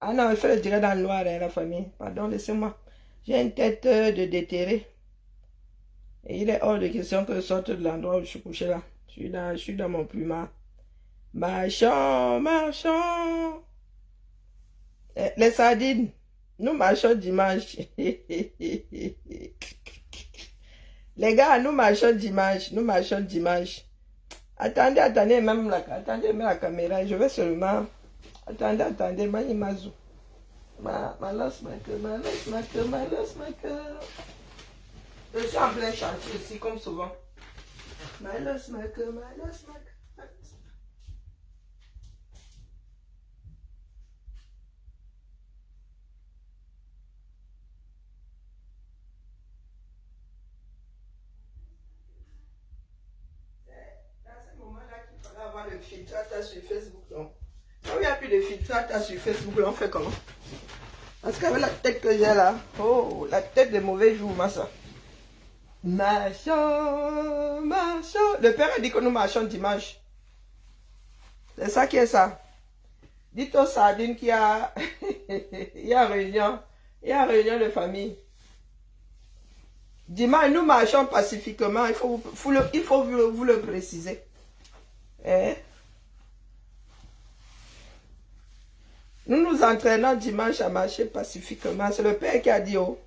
Ah non, il faut le dire dans le noir, hein, la famille. Pardon, laissez-moi. J'ai une tête de déterré. Et il est hors de question que je sorte de l'endroit où je suis couché là. Je suis dans mon plumard. Marchons, marchons. Les sardines. Nous marchons dimanche. Les gars, nous marchons dimanche. Nous marchons dimanche. Attendez, même la caméra. Je vais seulement... Attendez, Manimazu. Malos maker. Je suis en plein chantier ici, comme souvent. Malos maker. Dans ce moment-là qu'il fallait avoir le filtrage sur Facebook, non? Quand il n'y a plus de filtrage sur Facebook, on fait comment? Parce qu'avec la tête que j'ai là, oh, la tête de mauvais jour, ça. Marchons. Le père a dit que nous marchons dimanche. C'est ça qui est ça. Dites aux sardines qu'il y a, il y a réunion de famille. Dimanche, nous marchons pacifiquement. Il faut vous le préciser. Hein? Nous nous entraînons dimanche à marcher pacifiquement. C'est le père qui a dit, oh.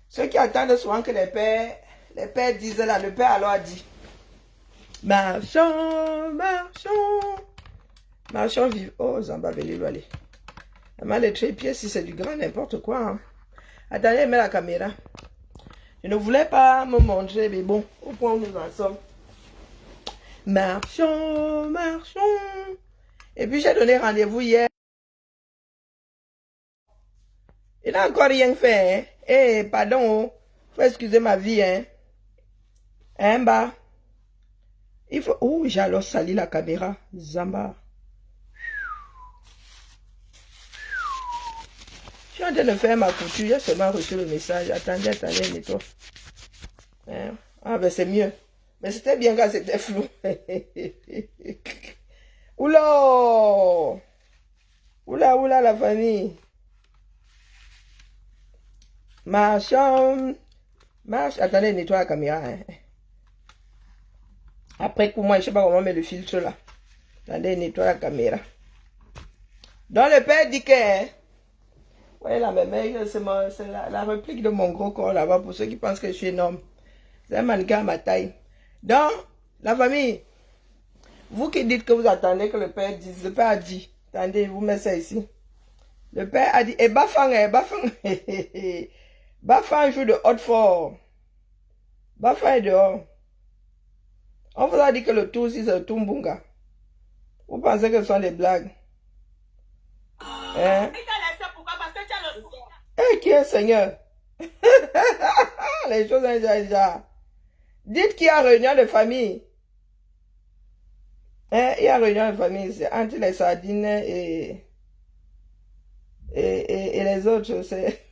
Ceux qui attendent souvent que les pères disent là, le père alors a dit. Marchons. Marchons vivre. Oh, Zamba Belilo, allez. Les trépieds, si c'est du grand, n'importe quoi. Hein. Attendez, mets la caméra. Je ne voulais pas me montrer, mais bon, au point où nous en sommes. Marchons. Et puis, j'ai donné rendez-vous hier. Il n'a encore rien fait, hein. Eh, pardon, faut excuser ma vie, hein. Hein, bah. Il faut... Oh, j'ai alors sali la caméra. Zamba. Je suis en train de faire ma couture. J'ai seulement reçu le message. Attendez, nettoie. Hein? Ah, ben c'est mieux. Mais c'était bien quand c'était flou. Oula, la famille. Marche. Attendez, nettoie la caméra. Hein. Après, pour moi, je ne sais pas comment mettre le filtre là. Attendez, nettoie la caméra. Donc, le père dit que... Hein, ouais, la même, c'est la réplique de mon gros corps là-bas, pour ceux qui pensent que je suis énorme. C'est un mannequin à ma taille. Donc, la famille, vous qui dites que vous attendez que le père dise, le père a dit, attendez, vous mettez ça ici. Le père a dit, et Bafang, Bafang joue de haute fort. Bafang est dehors. On vous a dit que le tour ici, c'est le Tumbunga. Vous pensez que ce sont des blagues? Hein? Eh, qui est Seigneur? Les choses déjà. Dites qu'il y a réunion de famille. Hein? Il y a réunion de famille. C'est entre les sardines et les autres. C'est...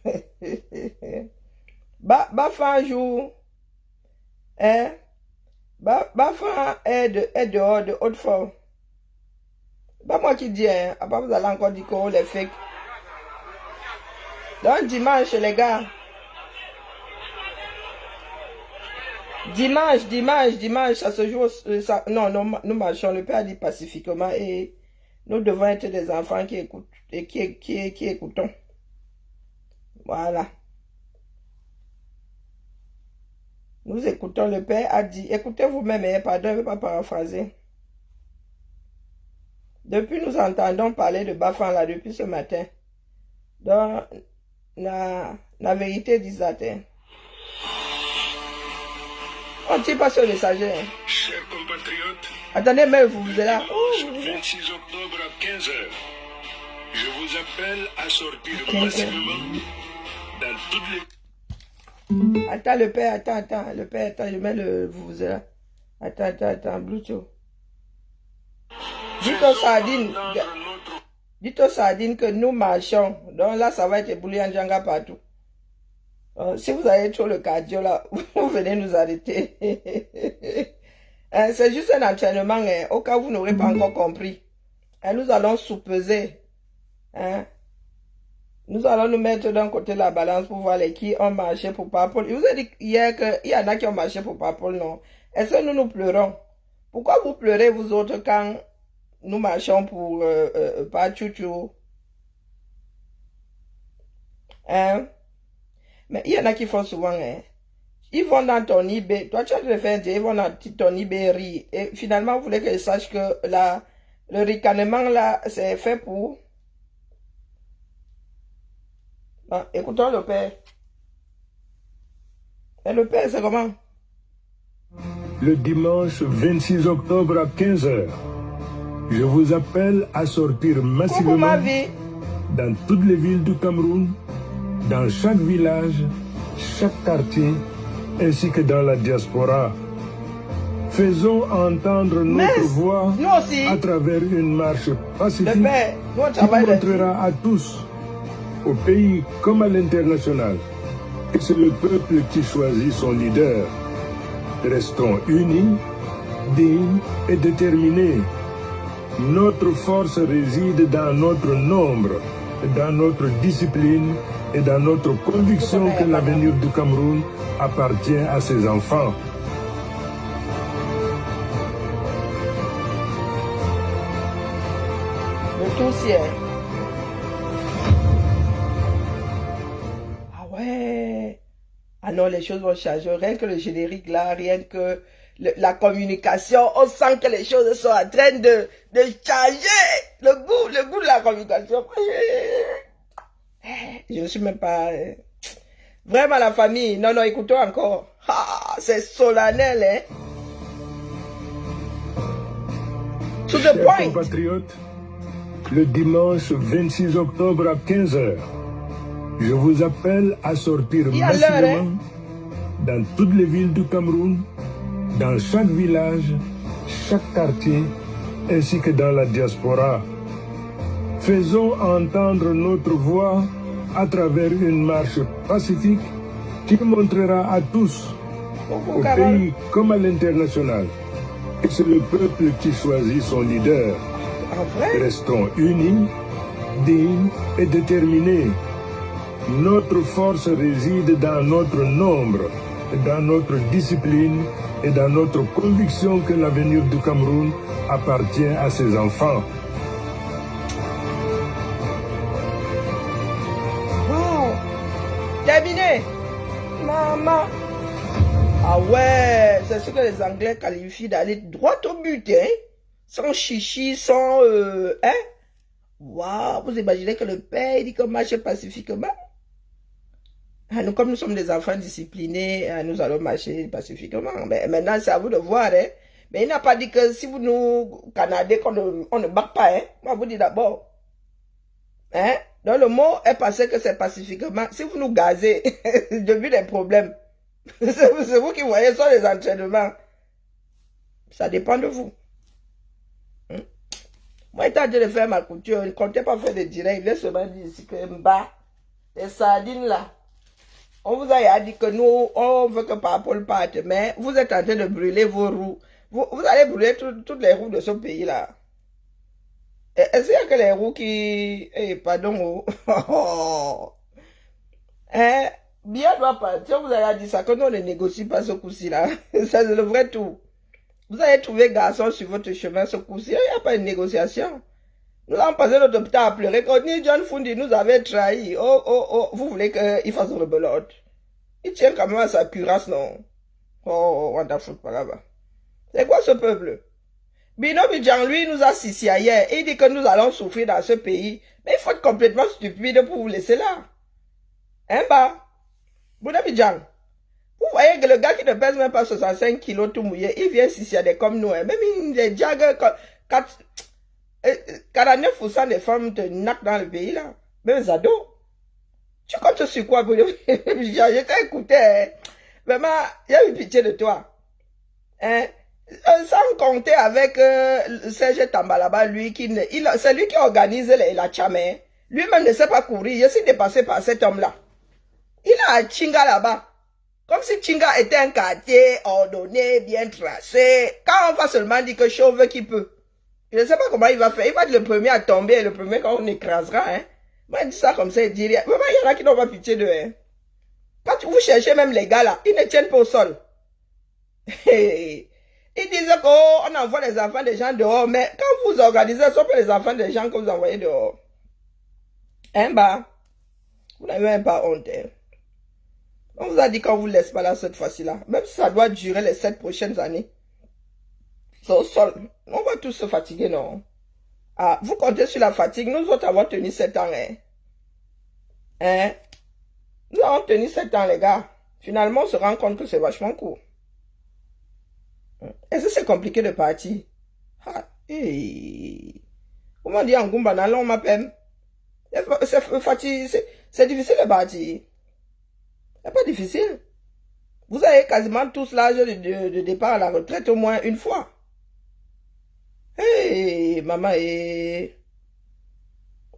Bafang joue. Hein? Bafang est dehors de haute forme. Pas moi qui dis, hein. Après vous allez encore dire qu'on les fake. Donc dimanche, les gars. Dimanche, ça se joue. Non, nous marchons. Le père a dit pacifiquement et nous devons être des enfants qui écoutent et qui écoutons. Voilà. Nous écoutons. Le père a dit, écoutez vous-même, hein, pardon, je ne vais pas paraphraser. Depuis, nous entendons parler de Bafang là depuis ce matin. Donc, la vérité dit ça. On ne tire pas sur le messager. Hein. Chers compatriotes, attendez, mais vous êtes là. Ce 26 octobre à 15h, je vous appelle à sortir massivement dans toutes les... Attends, le père, attends. Le père, attends, je mets le... Vous êtes là. Attends, Bluetooth. Dites aux sardines que nous marchons. Donc là, ça va être ébouillé en Djanga partout. Si vous avez trop le cardio là, vous venez nous arrêter. C'est juste un entraînement, hein, au cas où vous n'aurez pas encore compris. Nous allons sous-peser. Hein. Nous allons nous mettre d'un côté la balance pour voir les qui ont marché pour Purple. Je vous ai dit hier qu'il y en a qui ont marché pour Purple, non? Est-ce que nous pleurons? Pourquoi vous pleurez, vous autres, quand nous marchons pour pas Chouchou? Hein? Mais il y en a qui font souvent, hein? Ils vont dans ton eBay. Toi, tu as te faire dire, ils vont dans ton eBay rire. Et finalement, vous voulez que je sache que le ricanement, là, c'est fait pour... Ah, écoutons le père. Et le père, c'est comment? Le dimanche 26 octobre à 15 h, je vous appelle à sortir massivement dans toutes les villes du Cameroun, dans chaque village, chaque quartier, ainsi que dans la diaspora. Faisons entendre notre voix à travers une marche pacifique qui montrera à tous, au pays comme à l'international, que c'est le peuple qui choisit son leader. Restons unis, dignes et déterminés. Notre force réside dans notre nombre, dans notre discipline et dans notre conviction que l'avenir du Cameroun appartient à ses enfants. Le tout ciel. Ah ouais. Ah non, les choses vont changer. Rien que le générique là, rien que la communication, on sent que les choses sont en train de changer. Le goût de la communication. Je ne suis même pas... Vraiment la famille. Non, non, écoutons encore. Ah, c'est solennel, hein. To the Chers point. compatriotes, le dimanche 26 octobre à 15 h, je vous appelle à sortir massivement dans toutes les villes du Cameroun, dans chaque village, chaque quartier, ainsi que dans la diaspora. Faisons entendre notre voix à travers une marche pacifique qui montrera à tous, au pays comme à l'international, que c'est le peuple qui choisit son leader. Restons unis, dignes et déterminés. Notre force réside dans notre nombre, dans notre discipline et dans notre conviction que l'avenir du Cameroun appartient à ses enfants. Wow. Terminé. Maman. Ah ouais, c'est ce que les Anglais qualifient d'aller droit au but, hein? Sans chichi, sans... hein? Waouh, vous imaginez que le père il dit qu'on marche pacifiquement? Ah, nous, comme nous sommes des enfants disciplinés, nous allons marcher pacifiquement. Mais maintenant, c'est à vous de voir, hein? Mais il n'a pas dit que si vous nous canadez, on ne bat pas, hein? Moi, vous dis d'abord. Hein? Donc, le mot est passé que c'est pacifiquement. Si vous nous gazez, depuis des problèmes, c'est vous qui voyez sur les entraînements. Ça dépend de vous. Moi, étant de faire ma couture, ne comptez pas faire des directs. Il vient seulement dire ici que Mba, les sardines là, on vous a dit que nous, on veut que Purple parte, mais vous êtes en train de brûler vos roues. Vous allez brûler toutes les roues de ce pays-là. Est-ce qu'il y a que les roues qui... Eh, pardon. Hein? Bien doit partir. Vous avez dit ça, que nous, on ne négocie pas ce coup-ci là. Ça, c'est le vrai tout. Vous allez trouver garçon sur votre chemin ce coup-ci. Il n'y a pas de négociation. Nous avons passé notre temps à pleurer. Quand ni John Fundi nous avait trahi. Oh, vous voulez qu'il fasse rebelote. Il tient quand même à sa cuirasse, non? Oh, on t'a foutu par là-bas. C'est quoi ce peuple? Bino Bidjan, lui, nous a sissi hier. Il dit que nous allons souffrir dans ce pays. Mais il faut être complètement stupide pour vous laisser là. Hein, bah? Bino Bidjan. Vous voyez que le gars qui ne pèse même pas 65 kilos tout mouillé, il vient sissiader comme nous. Hein. Même les jagues, 49% des femmes te naquent dans le pays là. Même les ados. Tu comptes sur quoi? Je t'ai écouté. Hein. Vraiment, il y a eu pitié de toi. Hein? Sans compter avec Serge Tambalaba, lui, c'est lui qui organise la chamée. Lui-même ne sait pas courir. Je suis dépassé par cet homme-là. Il a un Chinga là-bas. Comme si Chinga était un quartier ordonné, bien tracé. Quand on va seulement dire que Chauve qui peut. Je ne sais pas comment il va faire. Il va être le premier à tomber et le premier quand on écrasera. Hein. Moi, il dit ça comme ça, il dit rien. Maman, il y en a qui n'ont pas pitié d'eux. Hein. Quand vous cherchez même les gars là, ils ne tiennent pas au sol. Ils disent qu'on envoie les enfants des gens dehors, mais quand vous organisez, ce sont pas les enfants des gens que vous envoyez dehors. Hein, bah, vous n'avez même pas honte. Hein. On vous a dit qu'on ne vous laisse pas là cette fois-ci-là. Même si ça doit durer les 7 prochaines années. C'est au sol. On va tous se fatiguer, non? Ah, vous comptez sur la fatigue. Nous autres avons tenu 7 ans, hein? Hein? Nous avons tenu 7 ans, les gars. Finalement, on se rend compte que c'est vachement court. Est-ce que c'est compliqué de partir? Ah, hey. Comment dire en Goumba, on m'appelle? C'est difficile de partir. C'est pas difficile. Vous avez quasiment tous l'âge de départ à la retraite au moins une fois. Hey, maman, et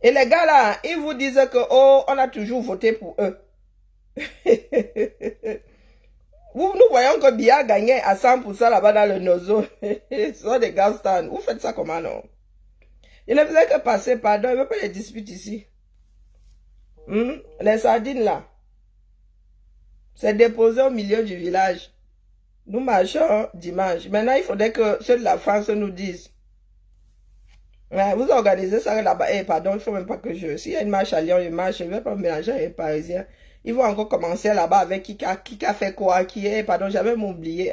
les gars là, ils vous disent que, oh, on a toujours voté pour eux. Nous voyons que Bia a gagné à 100% là-bas dans le Nozo. Ce sont des gars stands. Vous faites ça comment, non? Il ne faisait que passer, pardon, il ne veut pas les disputes ici. Les sardines là, c'est déposé au milieu du village. Nous marchons dimanche. Maintenant, il faudrait que ceux de la France nous disent. Vous organisez ça là-bas. Eh, pardon, il ne faut même pas que je... S'il y a une marche à Lyon, une marche, je ne vais pas me mélanger avec les Parisiens. Ils vont encore commencer là-bas avec qui a fait quoi, qui est... Pardon, j'avais m'oublié.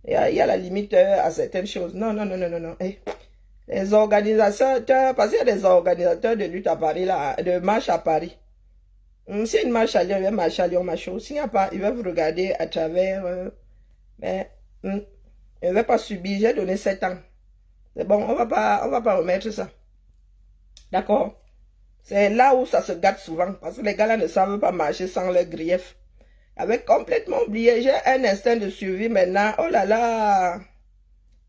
Il y a la limite à certaines choses. Non. Hey. Les organisateurs, parce qu'il y a des organisateurs de lutte à Paris, là, de marche à Paris. S'il y a une marche à Lyon, il va marcher à Lyon, machin. S'il n'y a pas, il va vous regarder à travers... mais il ne va pas subir. J'ai donné 7 ans. C'est bon, on va pas remettre ça. D'accord? C'est là où ça se gâte souvent. Parce que les gars là ne savent pas marcher sans leur grief. Avec complètement oublié. J'ai un instinct de survie maintenant. Oh là là.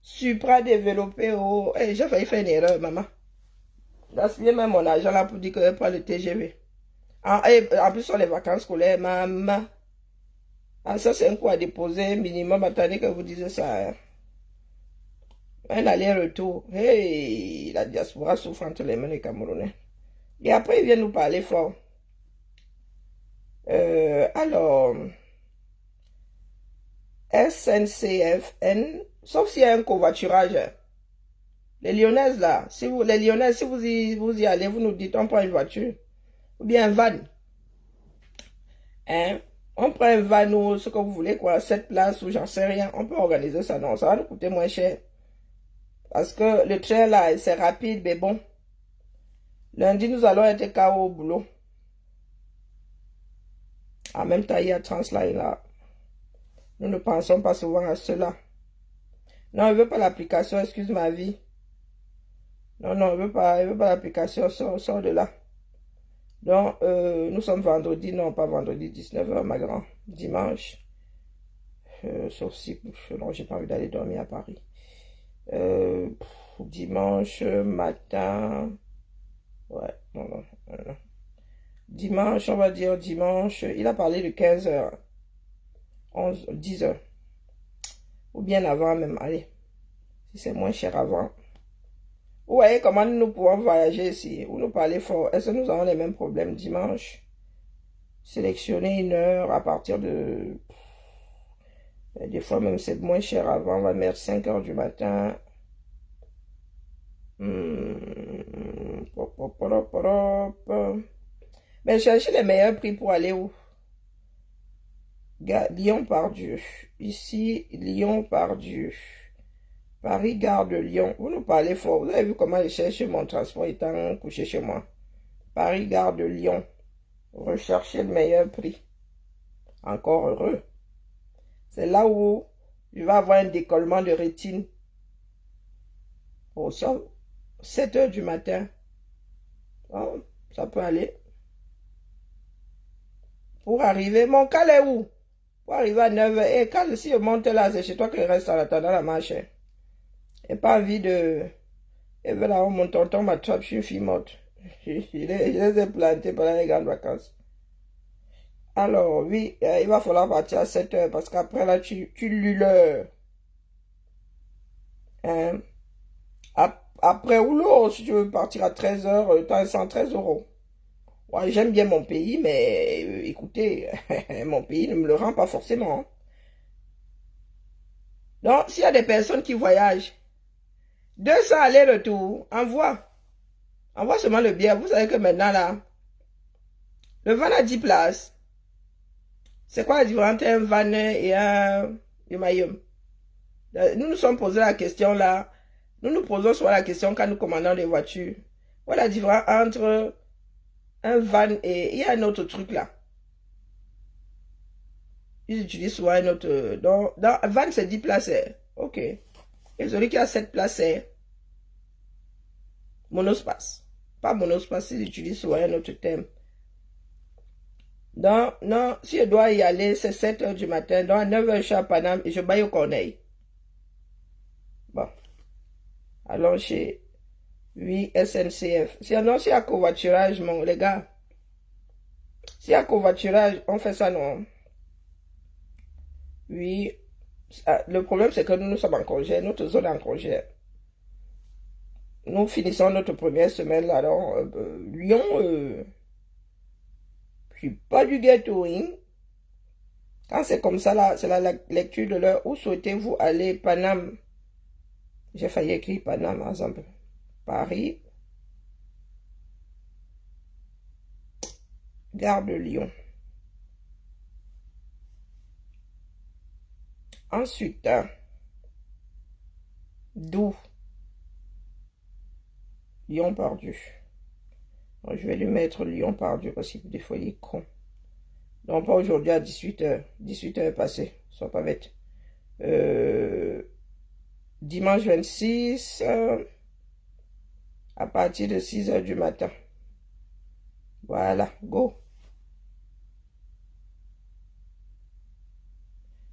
Supra-développé. Oh. Hey, j'ai failli faire une erreur, maman. J'ai gaspillé même mon argent là pour dire que je prends le TGV. En plus, sur les vacances scolaires, maman. Ah, ça, c'est un coup à déposer minimum. Attendez que vous disiez ça. Hein. Un aller-retour. Hey, la diaspora souffre entre les mains des Camerounais. Et après, ils viennent nous parler fort. Alors, SNCFN, sauf s'il y a un covoiturage. Les Lyonnaises, là, si vous y allez, vous nous dites, on prend une voiture. Ou bien un van. Hein? On prend un van ou ce que vous voulez, quoi, 7 places ou j'en sais rien. On peut organiser ça, non, ça va nous coûter moins cher. Parce que le train là, c'est rapide, mais bon. Lundi, nous allons être KO au boulot. En même temps, il y a Transline là. Nous ne pensons pas souvent à cela. Non, il ne veut pas l'application, excuse ma vie. Non, il veut pas l'application, sort de là. Donc, nous sommes vendredi, non, pas vendredi, 19h, ma grande. Dimanche. Sauf si, non, j'ai pas envie d'aller dormir à Paris. Dimanche matin. Ouais, non. Dimanche, on va dire dimanche. Il a parlé de 15h. 10h. Ou bien avant même, allez. Si c'est moins cher avant. Vous voyez comment nous pouvons voyager ici. Ou nous parler fort. Est-ce que nous avons les mêmes problèmes dimanche? Sélectionner une heure à partir de... Des fois même c'est moins cher avant. On va mettre 5h du matin. Mais cherchez les meilleurs prix pour aller où? Lyon-Pardieu. Ici, Lyon-Pardieu. Paris, gare de Lyon. Vous nous parlez fort. Vous avez vu comment je cherche mon transport étant couché chez moi. Paris, gare de Lyon. Recherchez le meilleur prix. Encore heureux. C'est là où je vais avoir un décollement de rétine. Au sol. 7h du matin. Oh, ça peut aller. Pour arriver, mon cal est où? Pour arriver à 9h. Et cal, si je monte là, c'est chez toi que je reste en attendant la marche. Et pas envie de... Et voilà, mon tonton m'attrape, je suis une fille morte. Je les ai plantés pendant les grandes vacances. Alors, oui, il va falloir partir à 7h parce qu'après là, tu lules. Hein? après Oulo, si tu veux partir à 13 h, tu as 113 €. Ouais, j'aime bien mon pays, mais écoutez, mon pays ne me le rend pas forcément. Donc, s'il y a des personnes qui voyagent, 200 aller-retour, envoie. Envoie seulement le billet. Vous savez que maintenant, là, le van a 10 places. C'est quoi la différence entre un van et un Mayum? Nous nous sommes posé la question là. Nous nous posons souvent la question quand nous commandons des voitures. Voilà la différence entre un van et... Il y a un autre truc là. Ils utilisent souvent un autre... Dans van, c'est 10 places. Ok. Et celui qui a 7 places, c'est monospace. Pas monospace, ils utilisent souvent un autre thème. Donc, non, si je dois y aller, c'est 7 h du matin. Donc, à 9 h, je suis à Paname et je baille au Corneille. Bon. Alors, chez... Oui, SNCF. Sinon, s'il y a covoiturage, les gars. S'il y a covoiturage, on fait ça, non? Oui. Le problème, c'est que nous sommes en congé. Notre zone est en congé. Nous finissons notre première semaine là. Donc, Lyon, puis pas du ghetto, hein? Quand c'est comme ça, là, c'est la lecture de l'heure. Où souhaitez-vous aller? Paname. J'ai failli écrire Paname, par exemple. Paris. Gare de Lyon. Ensuite, d'où? Lyon-Pardieu. Je vais lui mettre Lyon-Pardieu parce que des fois il est con. Non, pas aujourd'hui à 18 h. 18 h est passé. Sois pas bête. Dimanche 26, à partir de 6 h du matin. Voilà, go.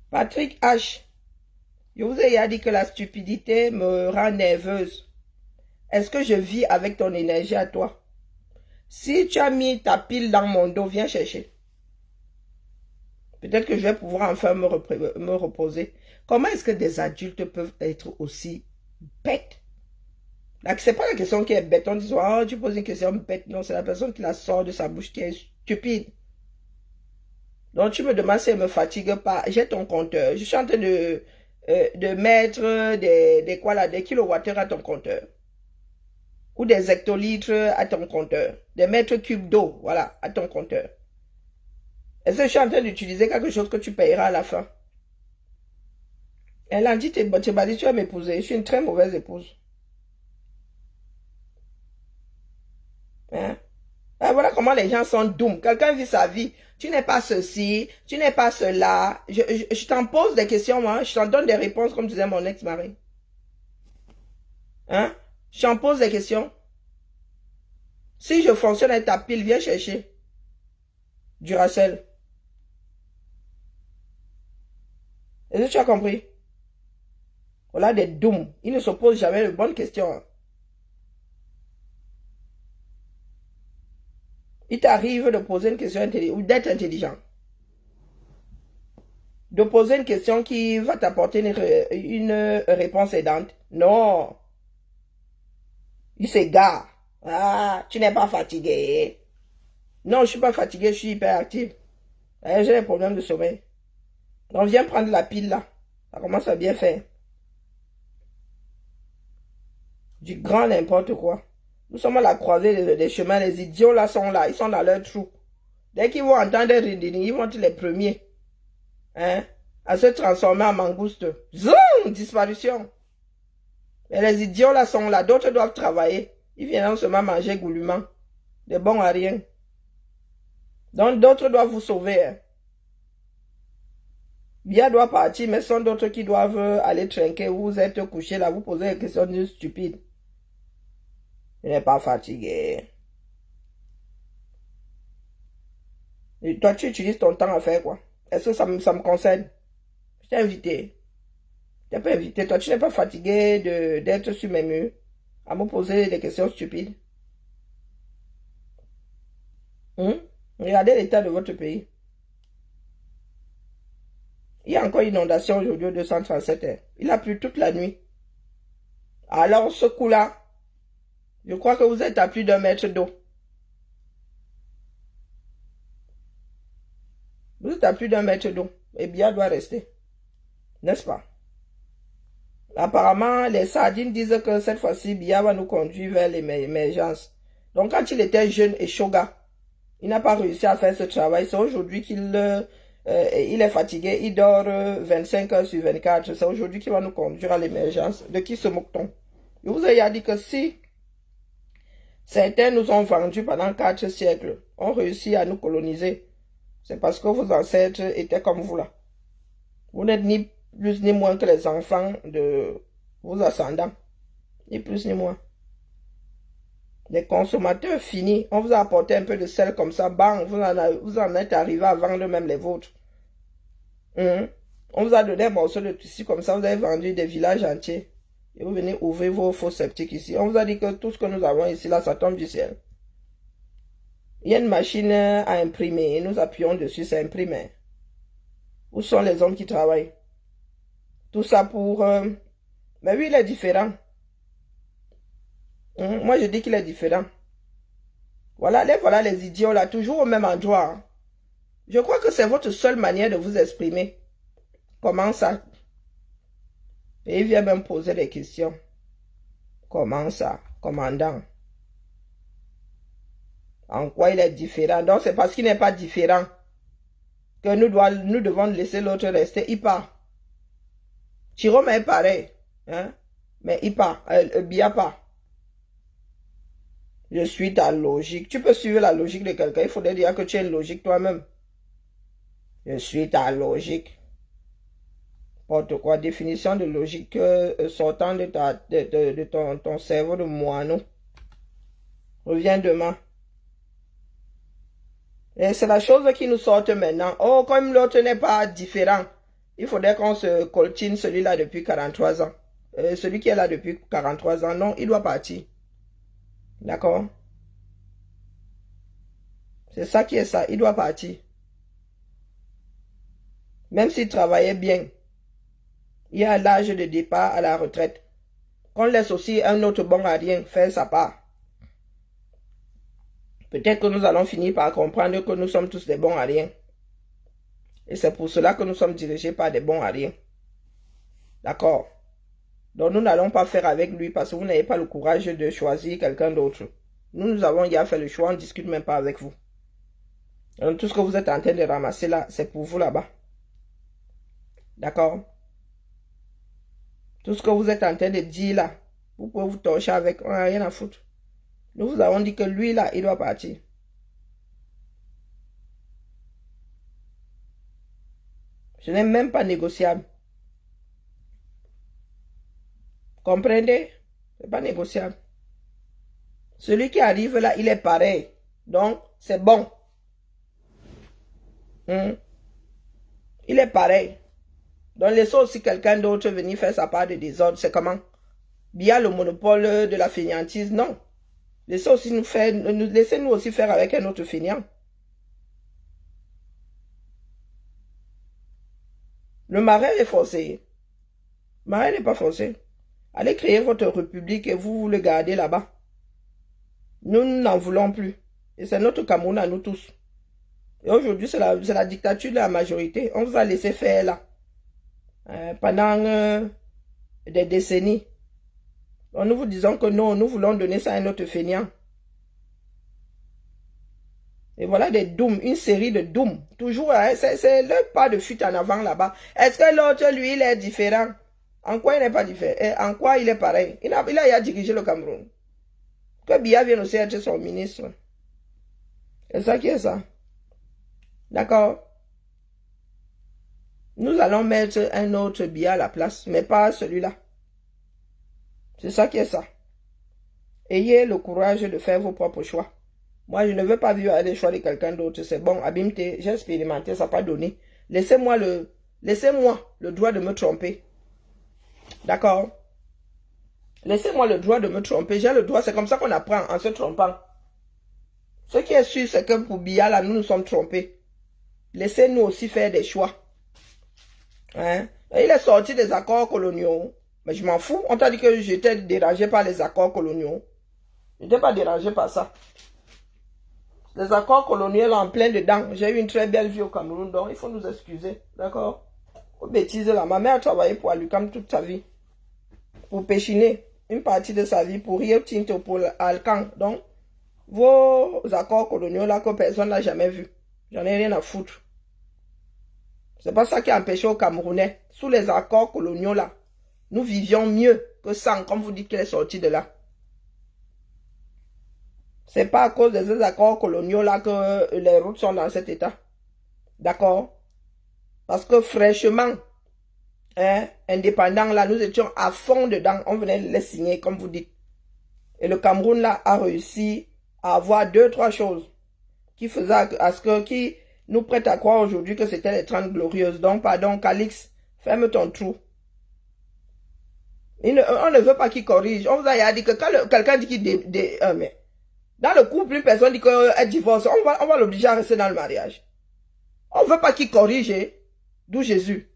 Patrick H. Je vous ai dit que la stupidité me rend nerveuse. Est-ce que je vis avec ton énergie à toi? Si tu as mis ta pile dans mon dos, viens chercher. Peut-être que je vais pouvoir enfin me reposer. Comment est-ce que des adultes peuvent être aussi bêtes? C'est pas la question qui est bête. On dit, oh, tu poses une question bête. Non, c'est la personne qui la sort de sa bouche qui est stupide. Donc, tu me demandes si elle me fatigue pas. J'ai ton compteur. Je suis en train de mettre des kilowattheures à ton compteur. Ou des hectolitres à ton compteur. Des mètres cubes d'eau, voilà, à ton compteur. Est-ce que je suis en train d'utiliser quelque chose que tu payeras à la fin? Elle a dit, tu m'as dit, tu vas m'épouser. Je suis une très mauvaise épouse. Hein? Et voilà comment les gens sont doux. Quelqu'un vit sa vie. Tu n'es pas ceci, tu n'es pas cela. Je t'en pose des questions, moi. Je t'en donne des réponses, comme disait mon ex-mari. Hein? Je t'en pose des questions. Si je fonctionne avec ta pile, viens chercher. Duracell. Est-ce que tu as compris? Voilà des dooms. Ils ne se posent jamais de bonnes questions. Il t'arrive de poser une question intelligente ou d'être intelligent. De poser une question qui va t'apporter une réponse aidante. Non. Il s'égare. Ah, tu n'es pas fatigué. Non, je ne suis pas fatigué, je suis hyper active. J'ai des problèmes de sommeil. Donc, viens prendre la pile là. Ça commence à bien faire. Du grand n'importe quoi. Nous sommes à la croisée des chemins. Les idiots là sont là. Ils sont dans leur trou. Dès qu'ils vont entendre Ridini, ils vont être les premiers. Hein? À se transformer en mangouste. Zoom! Disparition. Mais les idiots là sont là. D'autres doivent travailler. Ils viennent seulement manger goulûment. Des bons à rien. Donc d'autres doivent vous sauver. Hein? Bia doit partir, mais ce sont d'autres qui doivent aller trinquer. Vous êtes couché là, vous posez des questions stupides. Je n'ai pas fatigué. Et toi, tu utilises ton temps à faire quoi? Est-ce que ça me concerne? Je t'ai invité. Je t'ai pas invité. Toi, tu n'es pas fatigué d'être sur mes murs à me poser des questions stupides. Regardez l'état de votre pays. Il y a encore inondation aujourd'hui au 237. Il a plu toute la nuit. Alors, ce coup-là, Je crois que vous êtes à plus d'1 mètre d'eau. Vous êtes à plus d'1 mètre d'eau. Et Biya doit rester. N'est-ce pas? Apparemment, les sardines disent que cette fois-ci, Biya va nous conduire vers l'émergence. Donc, quand il était jeune et shoga, il n'a pas réussi à faire ce travail. C'est aujourd'hui qu'il il est fatigué. Il dort 25 heures sur 24. C'est aujourd'hui qu'il va nous conduire à l'émergence. De qui se moque-t-on? Je vous ai dit que si certains nous ont vendus pendant 4 siècles, ont réussi à nous coloniser, c'est parce que vos ancêtres étaient comme vous là. Vous n'êtes ni plus ni moins que les enfants de vos ascendants. Ni plus ni moins. Les consommateurs finis. On vous a apporté un peu de sel comme ça. Bang, vous en êtes arrivé à vendre même les vôtres. On vous a donné un morceau de tissu comme ça. Vous avez vendu des villages entiers. Et vous venez ouvrir vos faux sceptiques ici. On vous a dit que tout ce que nous avons ici, là, ça tombe du ciel. Il y a une machine à imprimer. Et nous appuyons dessus, ça imprime. Où sont les hommes qui travaillent? Tout ça pour... Mais oui, il est différent. Moi, je dis qu'il est différent. Voilà les idiots là, toujours au même endroit. Je crois que c'est votre seule manière de vous exprimer. Comment ça? Et il vient même poser des questions. Comment ça, commandant? En quoi il est différent? Donc c'est parce qu'il n'est pas différent que nous devons laisser l'autre rester. Il part. Chirome est pareil. Hein? Mais il part. Biya part. Je suis ta logique. Tu peux suivre la logique de quelqu'un. Il faudrait dire que tu as une logique toi-même. Je suis ta logique. N'importe quoi. Définition de logique sortant de ton cerveau de moineau. Reviens demain. Et c'est la chose qui nous sort maintenant. Oh, comme l'autre n'est pas différent. Il faudrait qu'on se coltine celui-là depuis 43 ans. Celui qui est là depuis 43 ans, non, il doit partir. D'accord? C'est ça qui est ça. Il doit partir. Même s'il travaillait bien, il y a l'âge de départ à la retraite. Qu'on laisse aussi un autre bon à rien faire sa part. Peut-être que nous allons finir par comprendre que nous sommes tous des bons à rien. Et c'est pour cela que nous sommes dirigés par des bons à rien. D'accord? Donc nous n'allons pas faire avec lui parce que vous n'avez pas le courage de choisir quelqu'un d'autre. Nous avons déjà fait le choix, on ne discute même pas avec vous. Donc tout ce que vous êtes en train de ramasser là, c'est pour vous là-bas. D'accord? Tout ce que vous êtes en train de dire là, vous pouvez vous torcher avec, on n'a rien à foutre. Nous vous avons dit que lui là, il doit partir. Ce n'est même pas négociable. Comprenez? Ce n'est pas négociable. Celui qui arrive là, il est pareil. Donc, c'est bon. Il est pareil. Donc, laissons aussi quelqu'un d'autre venir faire sa part de désordre. C'est comment? Bien le monopole de la fainéantise, non. Laissez nous aussi faire avec un autre fainéant. Le marais est forcé. Le marais n'est pas forcé. Allez créer votre république et vous le gardez là-bas. Nous n'en voulons plus. Et c'est notre Cameroun à nous tous. Et aujourd'hui, c'est la dictature de la majorité. On vous a laissé faire là. Pendant des décennies. Donc nous vous disons que non, nous voulons donner ça à un autre fainéant. Et voilà des dooms, une série de dooms. Toujours, hein, c'est le pas de fuite en avant là-bas. Est-ce que l'autre, lui, il est différent? En quoi il n'est pas différent? Et en quoi il est pareil? Il a dirigé le Cameroun. Que Biya vienne aussi être son ministre. C'est ça qui est ça. D'accord? Nous allons mettre un autre Biya à la place, mais pas celui-là. C'est ça qui est ça. Ayez le courage de faire vos propres choix. Moi, je ne veux pas vivre les choix de quelqu'un d'autre. C'est bon, Abimte, j'ai expérimenté, ça n'a pas donné. Laissez-moi le droit de me tromper. D'accord? Laissez-moi le droit de me tromper. J'ai le droit, c'est comme ça qu'on apprend en se trompant. Ce qui est sûr, c'est que pour Biya, là, nous nous sommes trompés. Laissez-nous aussi faire des choix. Hein? Et il est sorti des accords coloniaux. Mais je m'en fous. On t'a dit que j'étais dérangé par les accords coloniaux. Je n'étais pas dérangé par ça. Les accords coloniaux en plein dedans. J'ai eu une très belle vie au Cameroun, donc il faut nous excuser. D'accord? Aux bêtises là. Ma mère a travaillé pour Alucam toute sa vie. Pour péchiner une partie de sa vie, pour Rio Tinto, pour Alcan. Donc, vos accords coloniaux là que personne n'a jamais vu. J'en ai rien à foutre. C'est pas ça qui a empêché aux Camerounais. Sous les accords coloniaux là, nous vivions mieux que sans, comme vous dites qu'il est sorti de là. C'est pas à cause de ces accords coloniaux là que les routes sont dans cet état. D'accord? Parce que fraîchement, indépendants là, nous étions à fond dedans. On venait de les signer, comme vous dites. Et le Cameroun là a réussi à avoir 2-3 choses qui faisaient à ce que, qui nous prêtent à croire aujourd'hui que c'était les 30 glorieuses. Donc, pardon, Calix, ferme ton trou. On ne veut pas qu'il corrige. On vous a dit que quand quelqu'un dit qu'il mais dans le couple, une personne dit qu'elle divorce, on va l'obliger à rester dans le mariage. On ne veut pas qu'il corrige, d'où Jésus.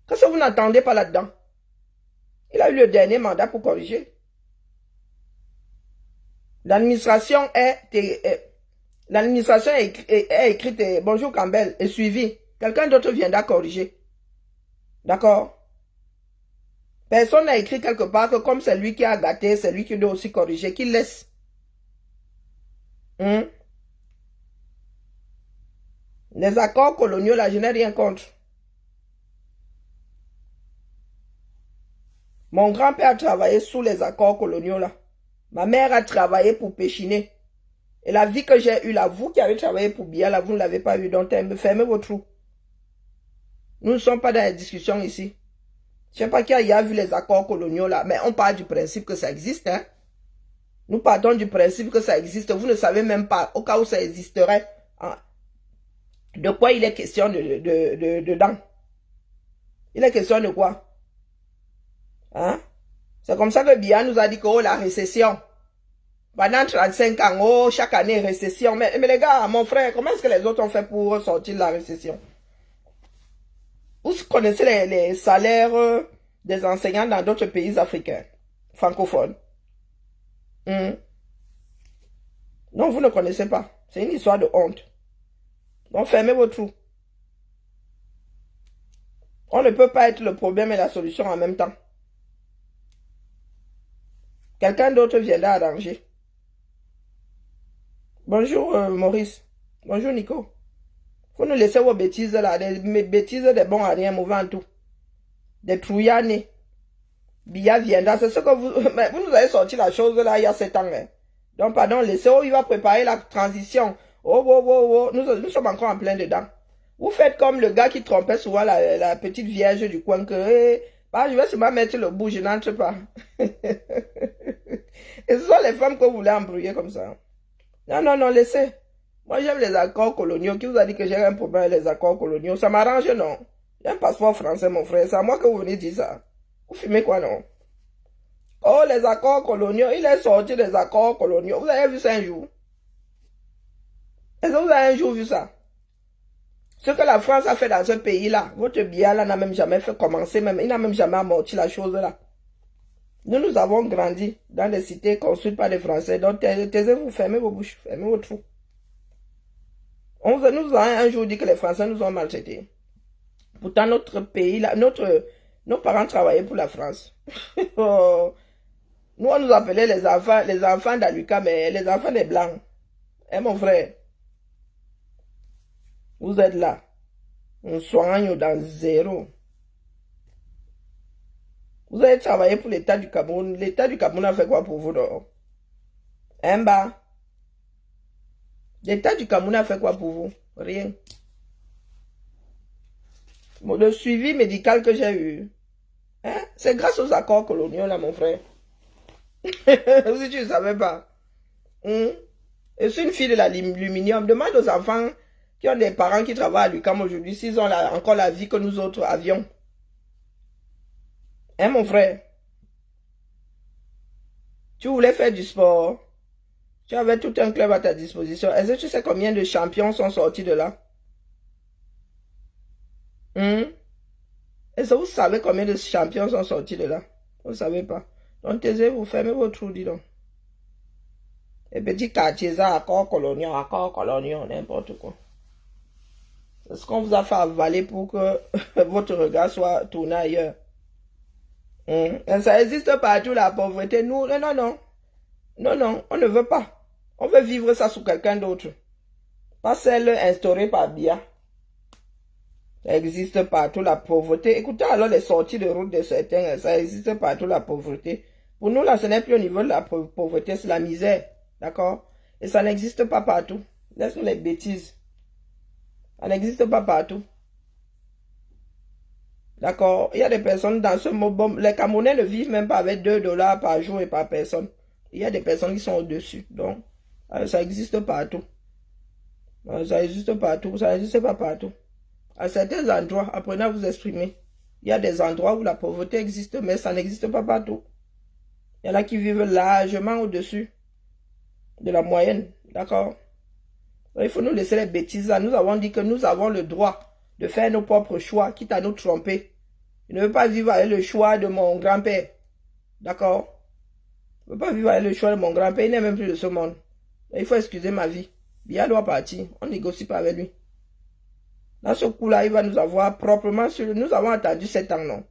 Qu'est-ce que vous n'entendez pas là-dedans? Il a eu le dernier mandat pour corriger. L'administration est écrite, bonjour Campbell, est suivie. Quelqu'un d'autre viendra corriger. D'accord? Personne n'a écrit quelque part que comme c'est lui qui a gâté, c'est lui qui doit aussi corriger, qu'il laisse. Les accords coloniaux, là, je n'ai rien contre. Mon grand-père a travaillé sous les accords coloniaux, là. Ma mère a travaillé pour péchiner. Et la vie que j'ai eue, là, vous qui avez travaillé pour Bia, là, vous ne l'avez pas eu. Donc, fermez vos trous. Nous ne sommes pas dans la discussion ici. Je ne sais pas qui a vu les accords coloniaux, là, mais on parle du principe que ça existe, hein. Nous partons du principe que ça existe. Vous ne savez même pas, au cas où ça existerait, hein, de quoi il est question dedans. Il est question de quoi? Hein? C'est comme ça que Bia nous a dit que oh, la récession. Pendant 35 ans, oh, chaque année, récession. Mais les gars, mon frère, comment est-ce que les autres ont fait pour sortir de la récession? Vous connaissez les salaires des enseignants dans d'autres pays africains, francophones? Non, vous ne connaissez pas. C'est une histoire de honte. Donc, fermez vos trous. On ne peut pas être le problème et la solution en même temps. Quelqu'un d'autre viendra arranger. Bonjour Maurice. Bonjour Nico. Faut nous laisser vos bêtises là. Des bêtises des bons à rien, mauvais en tout. Des trouillanés. Bia viendra. C'est ce que vous nous avez sorti la chose là il y a 7 ans. Hein. Donc pardon, laissez, il va préparer la transition. Nous sommes encore en plein dedans. Vous faites comme le gars qui trompait souvent la petite vierge du coin que je vais seulement mettre le bout, je n'entre pas. Et ce sont les femmes que vous voulez embrouiller comme ça. Non, laissez. Moi, j'aime les accords coloniaux. Qui vous a dit que j'ai un problème avec les accords coloniaux? Ça m'arrange, non? J'ai un passeport français, mon frère. C'est à moi que vous venez dire ça. Vous fumez quoi, non? Oh, les accords coloniaux. Il est sorti des accords coloniaux. Vous avez vu ça un jour? Est-ce que vous avez un jour vu ça? Ce que la France a fait dans ce pays-là, votre Bia là n'a même jamais fait commencer, même, il n'a même jamais amorti la chose là. Nous avons grandi dans des cités construites par des Français. Donc, taisez-vous, fermez vos bouches, fermez vos trous. Nous a un jour dit que les Français nous ont maltraités. Pourtant, notre pays, là, nos parents travaillaient pour la France. Nous, on nous appelait les enfants d'Aluka, mais les enfants des Blancs. Hein, mon frère? Vous êtes là. On soigne dans zéro. Vous avez travaillé pour l'État du Cameroun. L'État du Cameroun a fait quoi pour vous, non? Hein, l'État du Cameroun a fait quoi pour vous? Rien. Le suivi médical que j'ai eu, hein, c'est grâce aux accords coloniaux, là, mon frère. Si tu ne savais pas. Je suis une fille de l'aluminium. Demande aux enfants qui ont des parents qui travaillent à l'UQAM aujourd'hui s'ils ont encore la vie que nous autres avions. Hein, mon frère? Tu voulais faire du sport. Tu avais tout un club à ta disposition. Est-ce que tu sais combien de champions sont sortis de là? Est-ce que vous savez combien de champions sont sortis de là? Vous ne savez pas. Donc, taisez-vous, fermez vos trous, dis donc. Les petits quartiers, ça, accord colonial, n'importe quoi. C'est ce qu'on vous a fait avaler pour que votre regard soit tourné ailleurs. Ça existe partout, la pauvreté. Nous, non, non. Non, non, on ne veut pas. On veut vivre ça sous quelqu'un d'autre. Pas celle instaurée par Bia. Ça existe partout, la pauvreté. Écoutez alors les sorties de route de certains. Ça existe partout, la pauvreté. Pour nous, là, ce n'est plus au niveau de la pauvreté, c'est la misère. D'accord? Et ça n'existe pas partout. Laisse-nous les bêtises. Ça n'existe pas partout. D'accord? Il y a des personnes dans ce moment. Les Camerounais ne vivent même pas avec 2 $ par jour et par personne. Il y a des personnes qui sont au-dessus. Donc, ça existe partout. Ça existe partout. Ça n'existe pas partout. À certains endroits, apprenez à vous exprimer. Il y a des endroits où la pauvreté existe, mais ça n'existe pas partout. Il y en a qui vivent largement au-dessus de la moyenne. D'accord? Il faut nous laisser les bêtises là. Nous avons dit que nous avons le droit de faire nos propres choix, quitte à nous tromper. Je ne veux pas vivre avec le choix de mon grand-père. D'accord? Je ne veux pas vivre avec le choix de mon grand-père. Il n'est même plus de ce monde. Il faut excuser ma vie. Bia doit partir. On ne négocie pas avec lui. Dans ce coup-là, il va nous avoir proprement sur. Nous avons attendu 7 ans, non?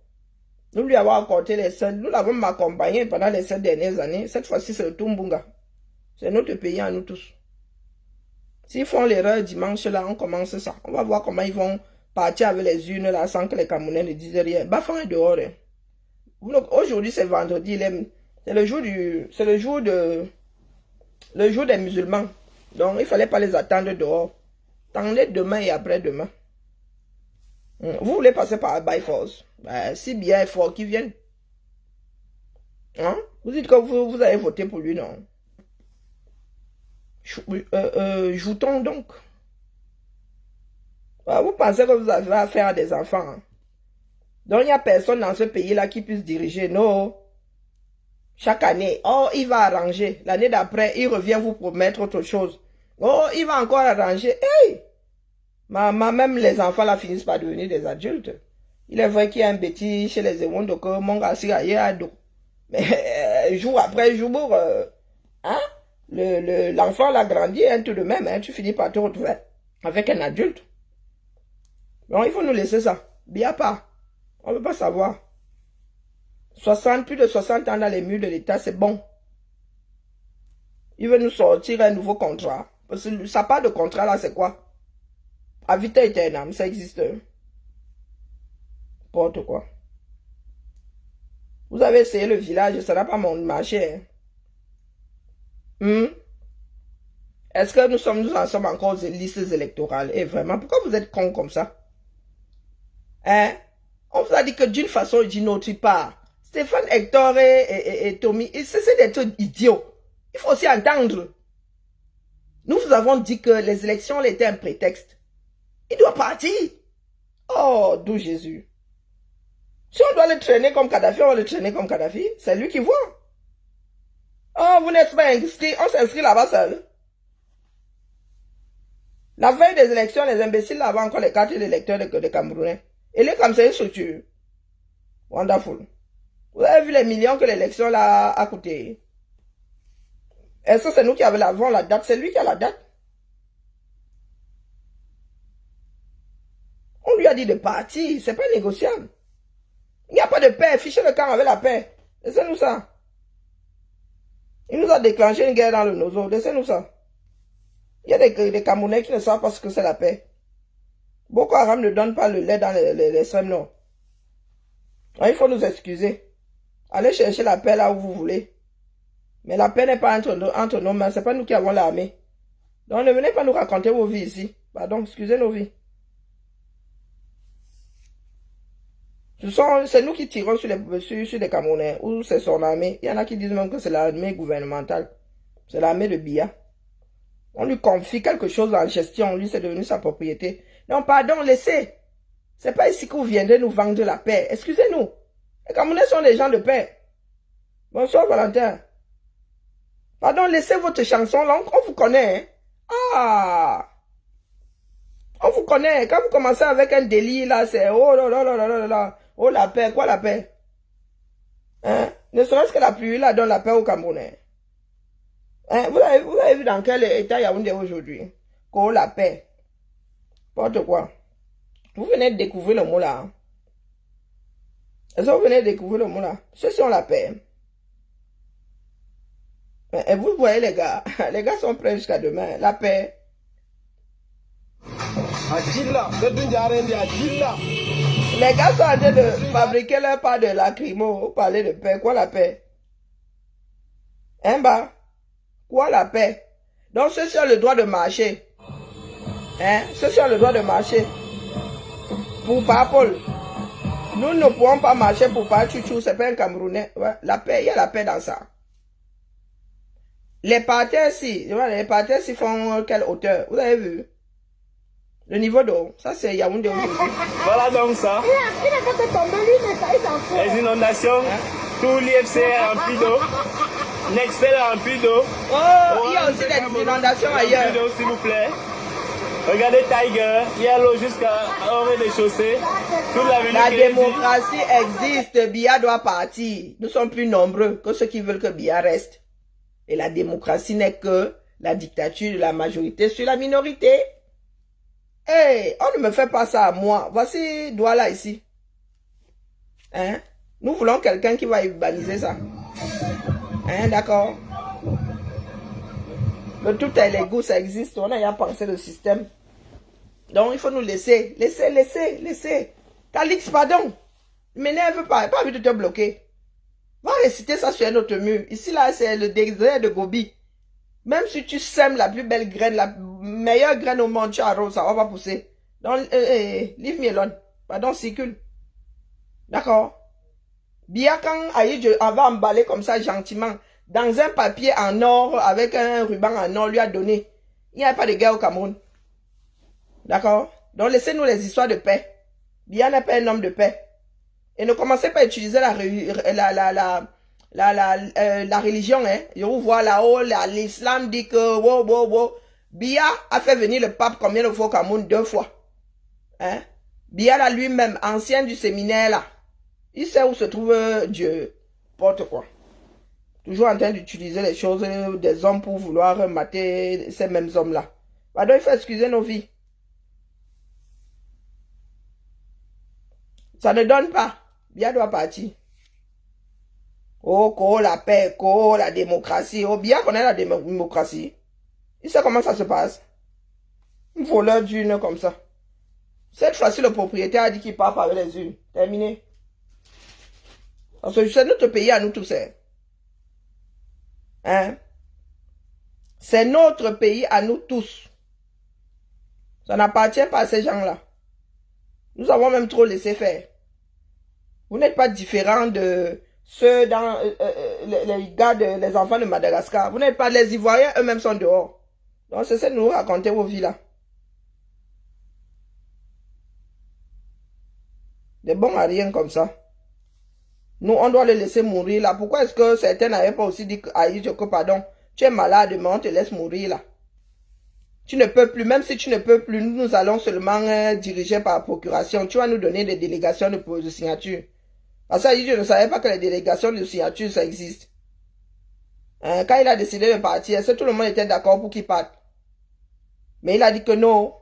Nous lui avons accordé les 7. Nous l'avons accompagné pendant les 7 dernières années. Cette fois-ci, c'est le Tumbunga. C'est notre pays à nous tous. S'ils font l'erreur dimanche, là, on commence ça. On va voir comment ils vont partir avec les urnes, là, sans que les Camerounais ne disent rien. Bafan est dehors. Hein. Aujourd'hui, c'est vendredi. C'est le jour des musulmans. Donc, il ne fallait pas les attendre dehors. Attendez demain et après-demain. Vous voulez passer par by force. Si bien fort qu'ils viennent. Hein? Vous dites que vous avez voté pour lui, non? Joutons donc. Vous pensez que vous avez affaire à des enfants. Hein? Donc, il n'y a personne dans ce pays-là qui puisse diriger. Non. Chaque année, oh, il va arranger. L'année d'après, il revient vous promettre autre chose. Oh, il va encore arranger. Hey! Même les enfants là finissent par devenir des adultes. Il est vrai qu'il y a un bêtis chez les Ewondo que mon gars s'y a ado. Mais jour après jour, hein? L'enfant l'a grandi, hein, tout de même, hein, tu finis par te retrouver avec un adulte. Donc il faut nous laisser ça. Bien pas. On ne veut pas savoir. Plus de 60 ans dans les murs de l'État, c'est bon. Il veut nous sortir un nouveau contrat. Parce que ça part de contrat là, c'est quoi? À vita aeternam, ça existe. N'importe quoi. Vous avez essayé le village, ça n'a pas marché. Hein? Est-ce que nous en sommes encore aux listes électorales? Et vraiment, pourquoi vous êtes cons comme ça? Hein? On vous a dit que d'une façon ou d'une autre part, Stéphane, Hector et Tommy, c'est d'être idiots. Il faut aussi entendre. Nous vous avons dit que les élections étaient un prétexte. Il doit partir. Oh, d'où Jésus. Si on doit le traîner comme Kadhafi, on va le traîner comme Kadhafi. C'est lui qui voit. Oh, vous n'êtes pas inscrit. On s'inscrit là-bas seul. La veille des élections, les imbéciles là avaient encore les cartes d'électeurs de Camerounais. Et les comme c'est une structure. Wonderful. Vous avez vu les millions que l'élection là a coûté. Est-ce que c'est nous qui avons la date? C'est lui qui a la date. On lui a dit de partir. C'est pas négociable. Il n'y a pas de paix. Fichez le camp avec la paix. Laissez-nous ça. Il nous a déclenché une guerre dans le nozo. Laissez-nous ça. Il y a des Camerounais qui ne savent pas ce que c'est la paix. Boko Haram ne donne pas le lait dans l'extrême nord. Il faut nous excuser. Allez chercher la paix là où vous voulez. Mais la paix n'est pas entre nos mains. C'est pas nous qui avons l'armée. Donc ne venez pas nous raconter vos vies ici. Pardon, excusez nos vies. C'est nous qui tirons sur les Camerounais. Ou c'est son armée. Il y en a qui disent même que c'est l'armée gouvernementale. C'est l'armée de Bia. On lui confie quelque chose en gestion. Lui, c'est devenu sa propriété. Non, pardon, laissez. C'est pas ici que vous viendrez nous vendre la paix. Excusez-nous. Les Camerounais sont des gens de paix. Bonsoir, Valentin. Pardon, laissez votre chanson là. On vous connaît. Hein? Ah! On vous connaît. Quand vous commencez avec un délit là, c'est oh là là là là là là. Oh la paix. Quoi la paix? Hein? Ne serait-ce que la pluie là donne la paix aux Camerounais. Hein, vous avez vu dans quel état Yaoundé aujourd'hui? Qu'on la paix. N'importe quoi. Vous venez de découvrir le mot là. Est-ce que vous venez de découvrir le mot là? Ceux-ci ont la paix. Et vous voyez les gars sont prêts jusqu'à demain. La paix. Les gars sont en train de fabriquer leur part de lacrymo. Vous parlez de paix. Quoi la paix? Hein, bah? Quoi la paix? Donc ceux-ci ont le droit de marcher. Hein? Ceux-ci ont le droit de marcher. Pour Paul. Nous ne pouvons pas marcher pour pas Chouchou. C'est pas un Camerounais. Ouais, la paix, il y a la paix dans ça. Les parterres, les parterres, font quelle hauteur? Vous avez vu? Le niveau d'eau. Ça, c'est Yaoundé aujourd'hui. Voilà donc ça. Les inondations. Hein? Tout l'IFC est rempli d'eau. Nextel est rempli d'eau. Oh, il y a aussi des inondations ailleurs. D'eau, s'il vous plaît. Regardez Tiger, il y a l'eau jusqu'à au rez-de-chaussée. La démocratie existe, Biya doit partir. Nous sommes plus nombreux que ceux qui veulent que Biya reste. Et la démocratie n'est que la dictature de la majorité sur la minorité. Hey, on ne me fait pas ça à moi. Voici Douala ici. Hein? Nous voulons quelqu'un qui va urbaniser ça. Hein, d'accord? Le tout est l'ego, ça existe. On a déjà pensé le système. Donc, il faut nous laisser. Laisser. Calix, pardon. Ne m'énerve pas. Pas envie de te bloquer. Va réciter ça sur un autre mur. Ici, là, c'est le désert de Gobi. Même si tu sèmes la plus belle graine, la meilleure graine au monde, tu arroses, ça va pas pousser. Donc, leave me alone. Pardon, circule. D'accord? Bien quand Aïe, on va emballer comme ça gentiment dans un papier en or avec un ruban en or lui a donné. Il n'y a pas de guerre au Cameroun. D'accord? Donc laissez-nous les histoires de paix. Bien n'est pas un homme de paix. Et ne commencez pas à utiliser la religion. Hein. Je vous vois là-haut, l'islam dit que wow. Biya a fait venir le pape combien de fois au Cameroun? 2 fois. Hein? Biya là lui-même, ancien du séminaire là. Il sait où se trouve Dieu. N'importe quoi. Toujours en train d'utiliser les choses des hommes pour vouloir mater ces mêmes hommes-là. Pardon, il faut excuser nos vies. Ça ne donne pas. Biya doit partir. Oh, la paix, la démocratie. Oh, Biya connaît la démocratie. Il sait comment ça se passe. Un voleur d'urne comme ça. Cette fois-ci, le propriétaire a dit qu'il part avec les urnes. Terminé. Parce que c'est notre pays à nous tous. Hein? C'est notre pays à nous tous. Ça n'appartient pas à ces gens-là. Nous avons même trop laissé faire. Vous n'êtes pas différents de ceux dans les gars, les enfants de Madagascar. Vous n'êtes pas les Ivoiriens, eux-mêmes sont dehors. Donc cessez de nous raconter vos vies là. Des bons à rien comme ça. Nous, on doit le laisser mourir là. Pourquoi est-ce que certains n'avaient pas aussi dit que pardon, tu es malade, mais on te laisse mourir là. Tu ne peux plus, même si tu ne peux plus, nous allons seulement diriger par procuration. Tu vas nous donner des délégations de signature. Parce que je ne savais pas que les délégations de signature, ça existe. Hein, quand il a décidé de partir, est-ce que tout le monde était d'accord pour qu'il parte? Mais il a dit que non.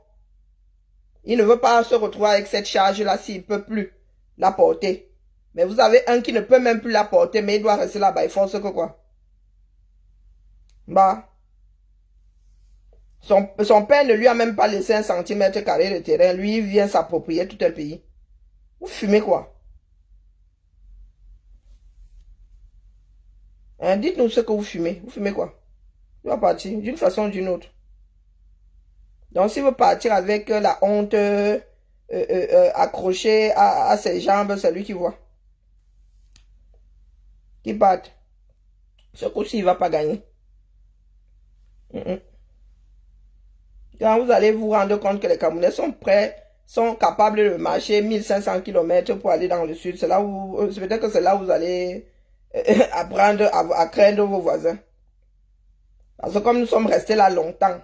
Il ne veut pas se retrouver avec cette charge-là s'il ne peut plus la porter. Mais vous avez un qui ne peut même plus la porter, mais il doit rester là-bas. Il force que quoi? Bah. Son père ne lui a même pas laissé 1 centimètre carré de terrain. Lui, il vient s'approprier tout un pays. Vous fumez quoi? Hein, dites-nous ce que vous fumez. Vous fumez quoi? Il va partir d'une façon ou d'une autre. Donc, s'il veut partir avec la honte accrochée à ses jambes, c'est lui qui voit. Qui parte. Ce coup-ci, il ne va pas gagner. Quand vous allez vous rendre compte que les Camerounais sont prêts, sont capables de marcher 1500 km pour aller dans le sud, c'est là où, peut-être que c'est là où vous allez apprendre à craindre vos voisins. Parce que comme nous sommes restés là longtemps,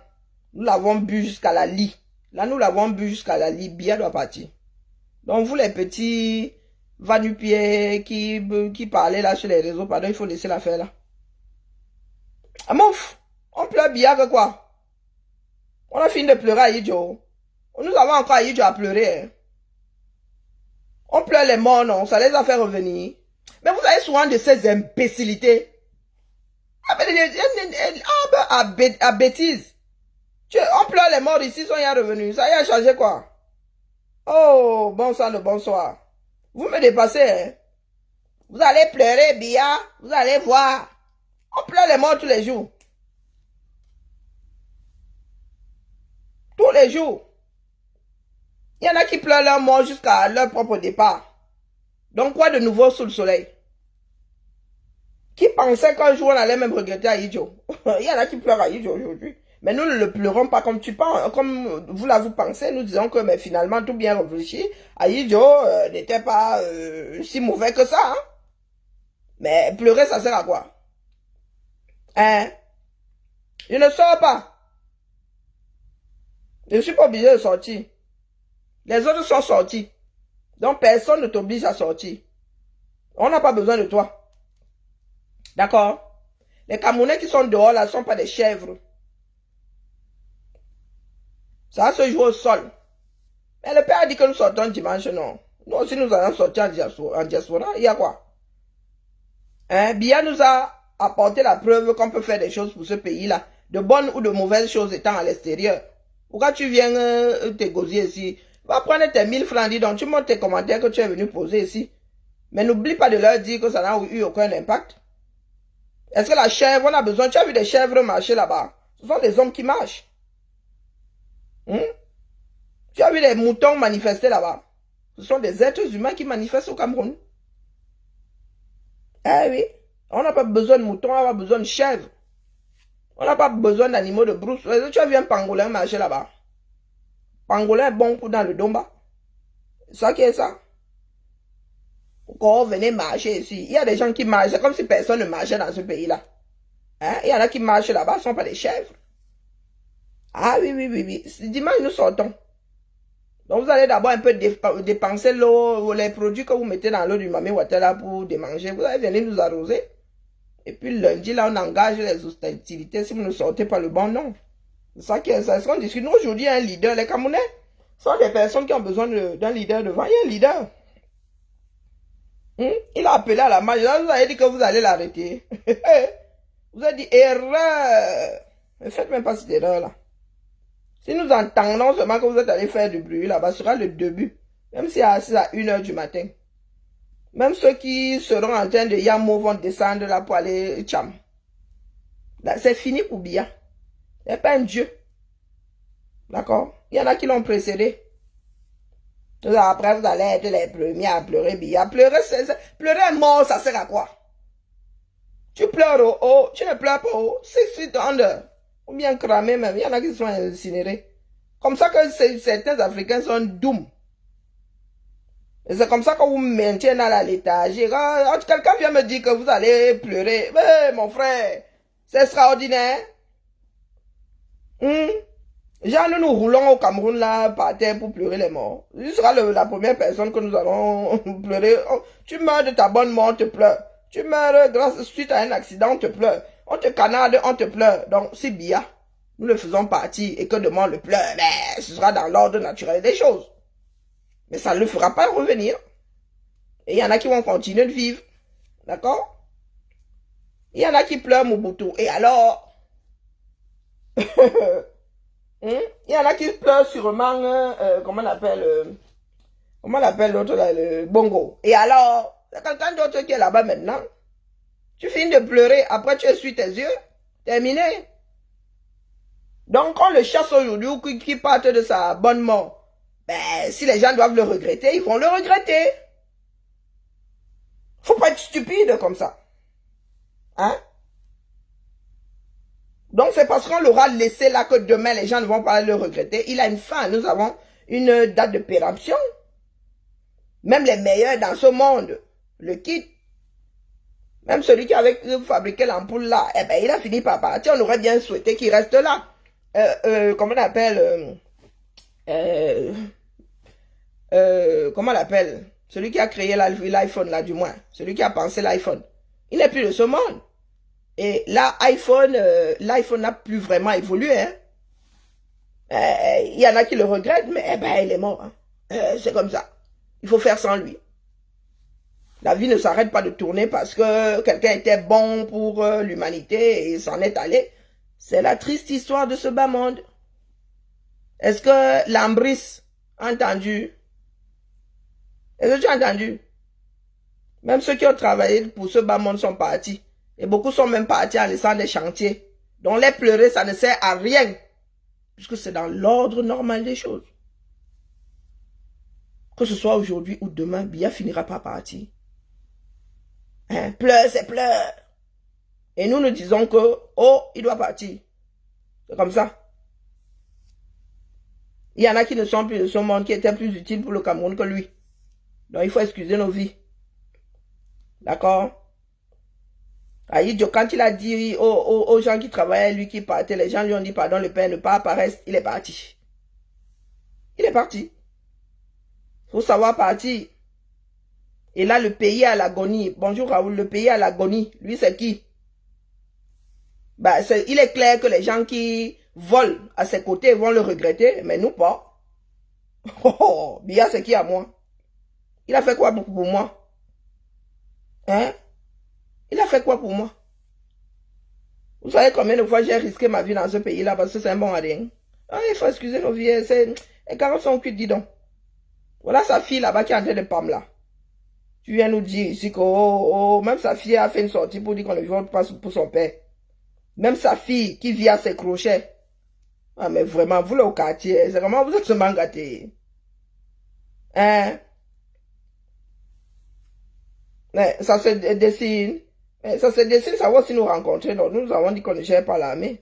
nous l'avons bu jusqu'à la lie. Là, nous l'avons bu jusqu'à la lie. Biya doit partir. Donc, vous les petits va-du-pied qui parlaient là sur les réseaux, pardon, il faut laisser l'affaire là. Amouf! On pleure bien que quoi? On a fini de pleurer à Idjo. Nous avons encore à Idjo à pleurer. Hein. On pleure les morts, non? Ça les a fait revenir. Mais vous avez souvent de ces imbécilités. À bêtises. On pleure les morts ici, ils sont y revenus. Ça y a changé quoi? Oh, bonsoir de bonsoir. Vous me dépassez, hein? Vous allez pleurer, Bia. Vous allez voir. On pleure les morts tous les jours. Tous les jours. Il y en a qui pleurent leur mort jusqu'à leur propre départ. Donc, quoi de nouveau sous le soleil? Qui pensait qu'un jour on allait même regretter Aïdjo? Il y en a qui pleurent Aïdjo aujourd'hui. Mais nous ne le pleurons pas comme tu penses, comme vous là vous pensez. Nous disons que mais finalement, tout bien réfléchi, Aïdjo n'était pas si mauvais que ça. Hein? Mais pleurer, ça sert à quoi? Hein? Je ne sors pas. Je ne suis pas obligé de sortir. Les autres sont sortis. Donc, personne ne t'oblige à sortir. On n'a pas besoin de toi. D'accord? Les Camerounais qui sont dehors, là, ne sont pas des chèvres. Ça va se jouer au sol. Mais le père a dit que nous sortons dimanche, non. Nous aussi, nous allons sortir en diaspora. Il y a quoi? Hein? Bia nous a apporté la preuve qu'on peut faire des choses pour ce pays-là. De bonnes ou de mauvaises choses étant à l'extérieur. Pourquoi tu viens te gosier ici? Va prendre tes 1000 francs, dis donc, tu montes tes commentaires que tu es venu poser ici. Mais n'oublie pas de leur dire que ça n'a eu aucun impact. Est-ce que la chèvre, on a besoin, tu as vu des chèvres marcher là-bas? Ce sont des hommes qui marchent. Tu as vu des moutons manifester là-bas? Ce sont des êtres humains qui manifestent au Cameroun. Eh oui, on n'a pas besoin de moutons, on n'a pas besoin de chèvres. On n'a pas besoin d'animaux de brousse. Tu as vu un pangolin marcher là-bas? Pangolin bon coup dans le domba. C'est ça qui est ça. Quand venez marcher ici, il y a des gens qui marchent. C'est comme si personne ne marchait dans ce pays-là. Hein? Il y en a qui marchent là-bas, ce ne sont pas des chèvres. Ah oui, oui, oui, oui. Dimanche, nous sortons. Donc, vous allez d'abord un peu dépenser l'eau, les produits que vous mettez dans l'eau du Mami Water là pour démanger. Vous allez venir nous arroser. Et puis lundi, là, on engage les hostilités si vous ne sortez pas le bon nom. C'est ça qui est ça. Est-ce qu'on discute? Nous, aujourd'hui, il y a un leader. Les Camerounais sont des personnes qui ont besoin d'un leader devant. Il y a un leader. Il a appelé à la marche. Vous avez dit que vous allez l'arrêter. Vous avez dit erreur. Ne faites même pas cette erreur-là. Si nous entendons seulement que vous êtes allé faire du bruit là-bas, ce sera le début. Même si c'est à 1h du matin. Même ceux qui seront en train de Yamo vont descendre là pour aller Tcham. C'est fini pour Bia. Il n'y a pas un Dieu. D'accord? Il y en a qui l'ont précédé. Après, vous allez être les premiers à pleurer Bia. Pleurer un mort, ça sert à quoi? Tu pleures au haut, tu ne pleures pas au haut. 6 feet under. Ou bien cramé même. Il y en a qui sont incinérés. Comme ça que certains Africains sont doux. Et c'est comme ça qu'on vous maintient à l'étage. Quelqu'un vient me dire que vous allez pleurer. Mais mon frère, c'est extraordinaire. Genre, nous roulons au Cameroun là, par terre pour pleurer les morts. Ce sera la première personne que nous allons pleurer. Oh, tu meurs de ta bonne mort, on te pleure. Tu meurs suite à un accident, on te pleure. On te canarde, on te pleure. Donc, c'est bien. Nous le faisons partie et que demain on le pleure. Mais ce sera dans l'ordre naturel des choses. Mais ça ne le fera pas revenir. Et il y en a qui vont continuer de vivre. D'accord? Il y en a qui pleurent Mobutu. Et alors? Il y en a qui pleurent sûrement, comment on l'appelle l'autre là, le Bongo. Et alors? Il y a quelqu'un d'autre qui est là-bas maintenant. Tu finis de pleurer, après tu essuies tes yeux. Terminé. Donc, on le chasse aujourd'hui ou qui parte de sa bonne mort. Ben, si les gens doivent le regretter, ils vont le regretter. Faut pas être stupide comme ça. Hein? Donc, c'est parce qu'on l'aura laissé là que demain, les gens ne vont pas le regretter. Il a une fin. Nous avons une date de péremption. Même les meilleurs dans ce monde le quittent. Même celui qui avait fabriqué l'ampoule là, eh ben, il a fini par partir. On aurait bien souhaité qu'il reste là. Comment on appelle comment on l'appelle? Celui qui a créé l'iPhone là, du moins. Celui qui a pensé l'iPhone. Il n'est plus de ce monde. Et là, l'iPhone n'a plus vraiment évolué. Hein. Il y en a qui le regrettent, mais il est mort. Hein. C'est comme ça. Il faut faire sans lui. La vie ne s'arrête pas de tourner parce que quelqu'un était bon pour l'humanité et s'en est allé. C'est la triste histoire de ce bas monde. Est-ce que Lambris a entendu? Est-ce que tu as entendu? Même ceux qui ont travaillé pour ce bas monde sont partis. Et beaucoup sont même partis en laissant des chantiers. Donc les pleurer, ça ne sert à rien. Puisque c'est dans l'ordre normal des choses. Que ce soit aujourd'hui ou demain, Biya finira par partir. Hein? Pleure, c'est pleure. Et nous disons que, oh, il doit partir. C'est comme ça. Il y en a qui ne sont plus de ce monde, qui étaient plus utiles pour le Cameroun que lui. Donc il faut excuser nos vies. D'accord? Quand il a dit aux gens qui travaillaient, lui qui partait, les gens lui ont dit, pardon, le père ne pas apparaître, il est parti. Il est parti. Il faut savoir partir. Et là, le pays à l'agonie. Bonjour Raoul, le pays à l'agonie. Lui, c'est qui? Il est clair que les gens qui volent à ses côtés vont le regretter, mais nous pas. Oh, Biya, c'est qui à moi? Il a fait quoi pour moi? Hein? Il a fait quoi pour moi? Vous savez combien de fois j'ai risqué ma vie dans ce pays-là parce que c'est un bon à rien. Ah, il faut excuser nos vies. Les carottes sont cuites, dis donc. Voilà sa fille là-bas qui est en train de pam là. Tu viens nous dire ici que même sa fille a fait une sortie pour dire qu'on ne vote pas pour son père. Même sa fille qui vit à ses crochets. Ah mais vraiment, vous là au quartier, c'est vraiment vous êtes seulement gâtés. Hein? Mais ça se dessine. Ça se dessine, ça va aussi nous rencontrer. Donc nous avons dit qu'on ne gère pas l'armée.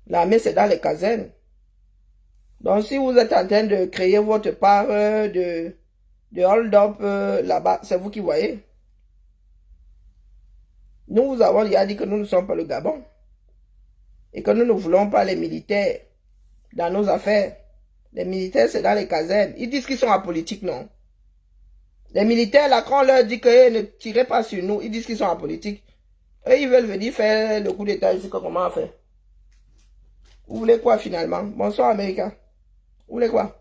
L'armée, c'est dans les casernes. Donc si vous êtes en train de créer votre part de hold-up là-bas, c'est vous qui voyez. Nous vous avons déjà dit que nous ne sommes pas le Gabon. Et que nous ne voulons pas les militaires dans nos affaires. Les militaires, c'est dans les casernes. Ils disent qu'ils sont apolitiques, non? Les militaires, là, quand on leur dit que ne tirez pas sur nous, ils disent qu'ils sont apolitiques. Eux, ils veulent venir faire le coup d'état ici, comment on fait? Vous voulez quoi finalement? Bonsoir, Américain. Vous voulez quoi?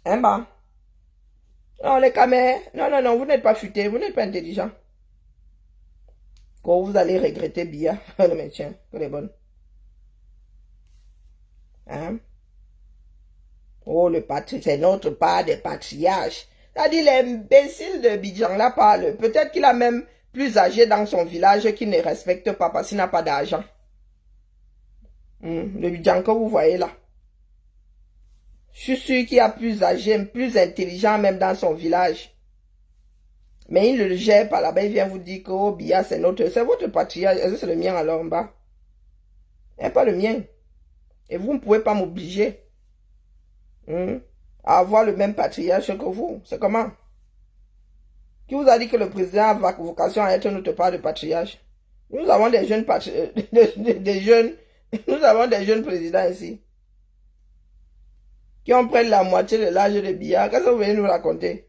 Hein, bah? Non, les caméras. Non, vous n'êtes pas futé, vous n'êtes pas intelligent. Quand vous allez regretter Biya, le maintien, qu'elle est bonne. Hein? Oh, le patriarche, c'est notre part des patriarches. C'est-à-dire, l'imbécile de Bidjan là parle. Peut-être qu'il a même plus âgé dans son village qu'il ne respecte pas parce qu'il n'a pas d'argent. Le Bidjan que vous voyez là. Je suis sûr qu'il a plus âgé, plus intelligent même dans son village. Mais il ne le gère pas là-bas. Il vient vous dire que oh, Biya, c'est votre patriarche. Est-ce que c'est le mien alors en bas? C'est pas le mien. Et vous ne pouvez pas m'obliger à avoir le même patriarche que vous. C'est comment? Qui vous a dit que le président a vocation à être notre part de patriarche? Nous avons des jeunes nous avons des jeunes présidents ici. Qui ont près de la moitié de l'âge de Biya. Qu'est-ce que vous venez nous raconter?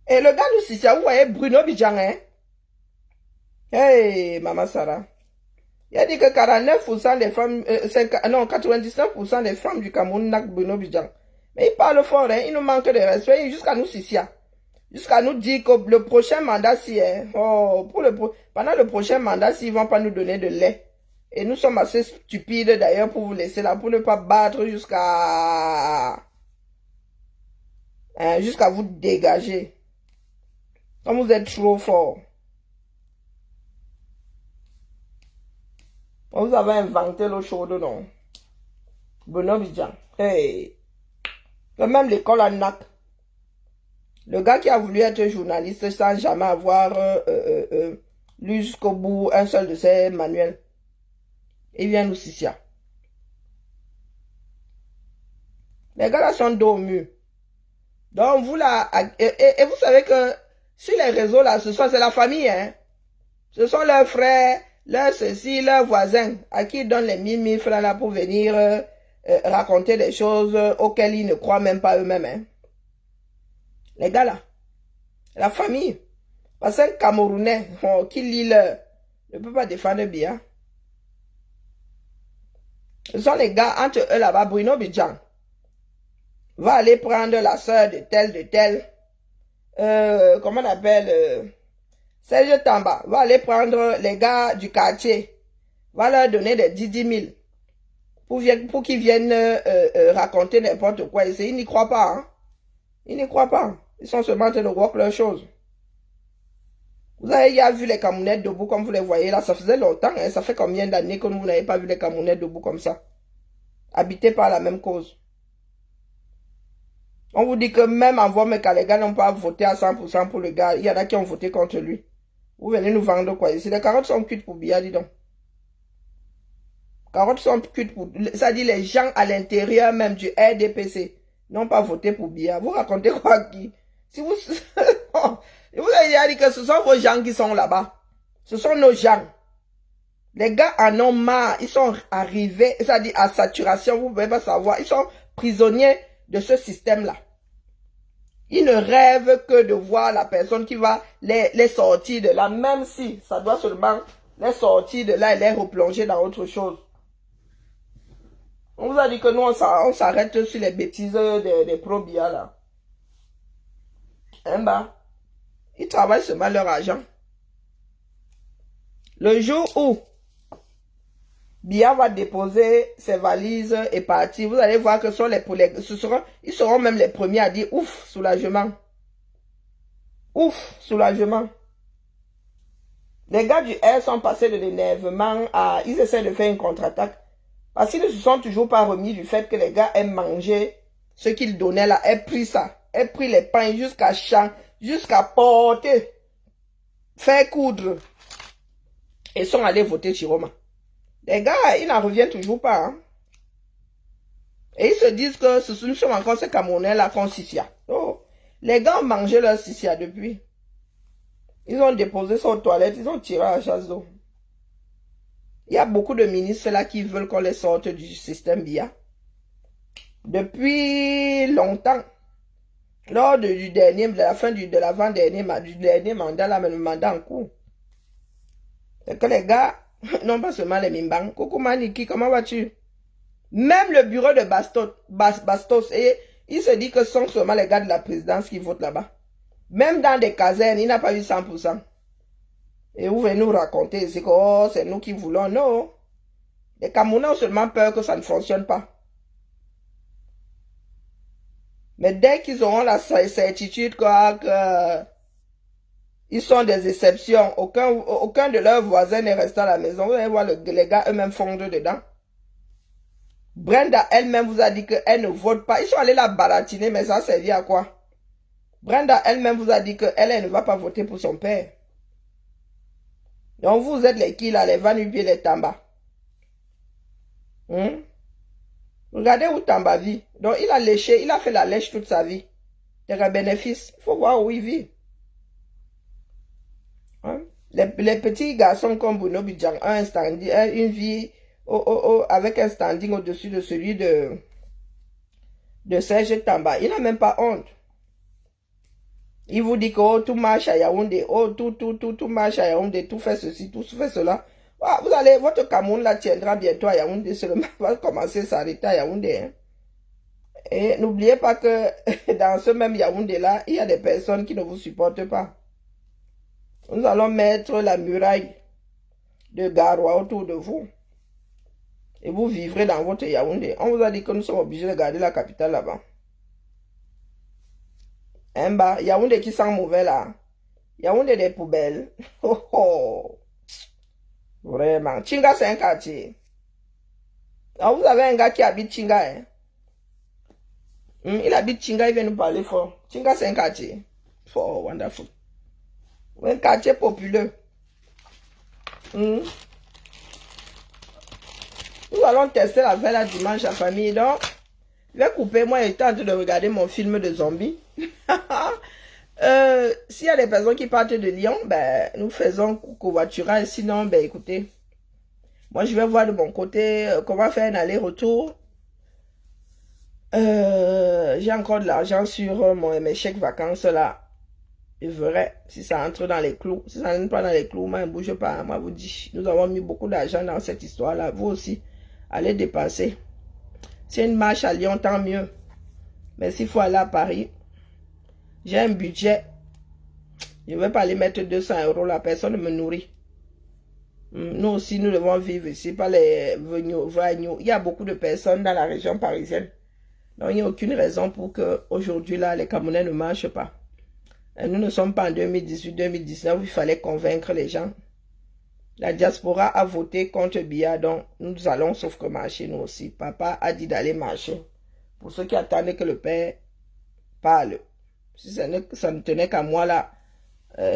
Et le gars de Sissia, vous voyez Bruno Bidjan, hein? Hey, Maman Sarah. Il a dit que 49% des femmes, 99% des femmes du Cameroun n'ont Bruno Bidjan. Mais il parle fort, hein? Il nous manque de respect jusqu'à nous Sissia. Jusqu'à nous dire que le prochain mandat, si, hein, pendant le prochain mandat, s'ils ne vont pas nous donner de lait. Et nous sommes assez stupides d'ailleurs pour vous laisser là, pour ne pas battre jusqu'à vous dégager. Comme vous êtes trop fort. Vous avez inventé l'eau chaude, non? Bruno Bidjan. Hey. Même l'école à NAC. Le gars qui a voulu être journaliste sans jamais avoir lu jusqu'au bout un seul de ses manuels. Il vient nous Sissia. Les gars là sont dos au mur. Donc vous là, et vous savez que sur les réseaux là, c'est la famille, hein. Ce sont leurs frères, leurs ceci, leurs voisins, à qui ils donnent les 1000 francs là pour venir raconter des choses auxquelles ils ne croient même pas eux-mêmes, hein. Les gars là, la famille. Parce qu'un Camerounais qui lit ne peut pas défendre Biya. Ce sont les gars entre eux là-bas, Bruno Bidjan va aller prendre la sœur de tel. Comment on appelle Serge Tamba va aller prendre les gars du quartier, va leur donner des 10 000 pour qu'ils viennent raconter n'importe quoi. Ils n'y croient pas. Hein? Ils n'y croient pas. Ils sont seulement en train de voir leurs choses. Vous avez vu les Camerounais debout comme vous les voyez là. Ça faisait longtemps. Hein? Ça fait combien d'années que vous n'avez pas vu les Camerounais debout comme ça? Habités par la même cause. On vous dit que même en voix, mais quand les gars n'ont pas voté à 100% pour le gars, il y en a qui ont voté contre lui. Vous venez nous vendre quoi ici? Les carottes sont cuites pour Biya, dis donc. Carottes sont cuites pour... Ça dit les gens à l'intérieur même du RDPC n'ont pas voté pour Biya. Vous racontez quoi qui? Si vous... vous avez dit que ce sont vos gens qui sont là-bas. Ce sont nos gens. Les gars en ont marre. Ils sont arrivés, ça dit à saturation, vous ne pouvez pas savoir. Ils sont prisonniers de ce système-là. Ils ne rêvent que de voir la personne qui va les sortir de là, même si ça doit seulement les sortir de là et les replonger dans autre chose. On vous a dit que nous, on s'arrête sur les bêtises des pro-Biya là. Hein bah, ils travaillent seulement leur argent. Le jour où Biya va déposer ses valises et partir. Vous allez voir que ils seront même les premiers à dire ouf, soulagement. Ouf, soulagement. Les gars du R sont passés de l'énervement à... Ils essaient de faire une contre-attaque. Parce qu'ils ne se sont toujours pas remis du fait que les gars aiment manger ce qu'ils donnaient là. Aient pris ça. Aient pris les pains jusqu'à porter. Faire coudre. Et sont allés voter Chiroma. Les gars, ils n'en reviennent toujours pas. Hein? Et ils se disent que ce sont encore ces Camerounais-là qu'on sissia. Oh, les gars ont mangé leur sissia depuis. Ils ont déposé ça aux toilettes, ils ont tiré à la chasse d'eau. Il y a beaucoup de ministres là qui veulent qu'on les sorte du système Biya. Depuis longtemps. Lors de la fin de l'avant-dernier mandat, là, mais le mandat en cours. C'est que les gars... Non, pas seulement les Mimbang. Coucou Maniki, comment vas-tu? Même le bureau de Bastos, et il se dit que ce sont seulement les gars de la présidence qui votent là-bas. Même dans des casernes, il n'a pas eu 100%. Et vous venez nous raconter, c'est que oh, c'est nous qui voulons. Non. Les Camerounais ont seulement peur que ça ne fonctionne pas. Mais dès qu'ils auront la certitude que ils sont des exceptions. Aucun de leurs voisins n'est resté à la maison. Vous allez voir, les gars eux-mêmes fondent dedans. Brenda elle-même vous a dit qu'elle ne vote pas. Ils sont allés la baratiner, mais ça servit à quoi? Brenda elle-même vous a dit qu'elle ne va pas voter pour son père. Donc vous êtes les qui là, les Vanupiers, les Tamba. Regardez où Tamba vit. Donc il a léché, il a fait la lèche toute sa vie. Il y a un bénéfice. Il faut voir où il vit. Les petits garçons comme Bruno Bidjan ont une vie avec un standing au-dessus de celui de Serge Tamba. Il n'a même pas honte. Il vous dit que oh, tout marche à Yaoundé, oh, tout marche à Yaoundé, tout fait ceci, tout fait cela. Ah, votre Cameroun là tiendra bientôt à Yaoundé, seulement va commencer à s'arrêter à Yaoundé. Hein. Et n'oubliez pas que dans ce même Yaoundé là, il y a des personnes qui ne vous supportent pas. Nous allons mettre la muraille de Garoua autour de vous. Et vous vivrez dans votre Yaoundé. On vous a dit que nous sommes obligés de garder la capitale là-bas. Un bas, Yaoundé qui sent mauvais là. Yaoundé des poubelles. Oh oh. Vraiment. Chinga c'est un quartier. Alors vous avez un gars qui habite Chinga. Hein? Il habite Chinga, il vient nous parler fort. Chinga c'est un quartier. Oh, wonderful. Un quartier populeux. Nous allons tester la veille à dimanche à famille. Donc, je vais couper. Moi, j'étais en train de regarder mon film de zombies. S'il y a des personnes qui partent de Lyon, ben, nous faisons covoiturage. Sinon, ben, écoutez, moi, je vais voir de mon côté comment faire un aller-retour. J'ai encore de l'argent sur mes chèques vacances là. Je verrai si ça entre dans les clous. Si ça n'entre pas dans les clous, moi, je ne bouge pas. Moi, je vous dis, nous avons mis beaucoup d'argent dans cette histoire-là. Vous aussi, allez dépenser. Si une marche à Lyon, tant mieux. Mais s'il faut aller à Paris, j'ai un budget. Je ne vais pas aller mettre 200 €. La personne ne me nourrit. Nous aussi, nous devons vivre ici, pas les vagnos. Il y a beaucoup de personnes dans la région parisienne. Donc, il n'y a aucune raison pour qu'aujourd'hui, là, les Camerounais ne marchent pas. Et nous ne sommes pas en 2018-2019 où il fallait convaincre les gens. La diaspora a voté contre Biya, donc nous allons sauf que marcher, nous aussi. Papa a dit d'aller marcher. Pour ceux qui attendent que le père parle. Si ça ne tenait qu'à moi, là,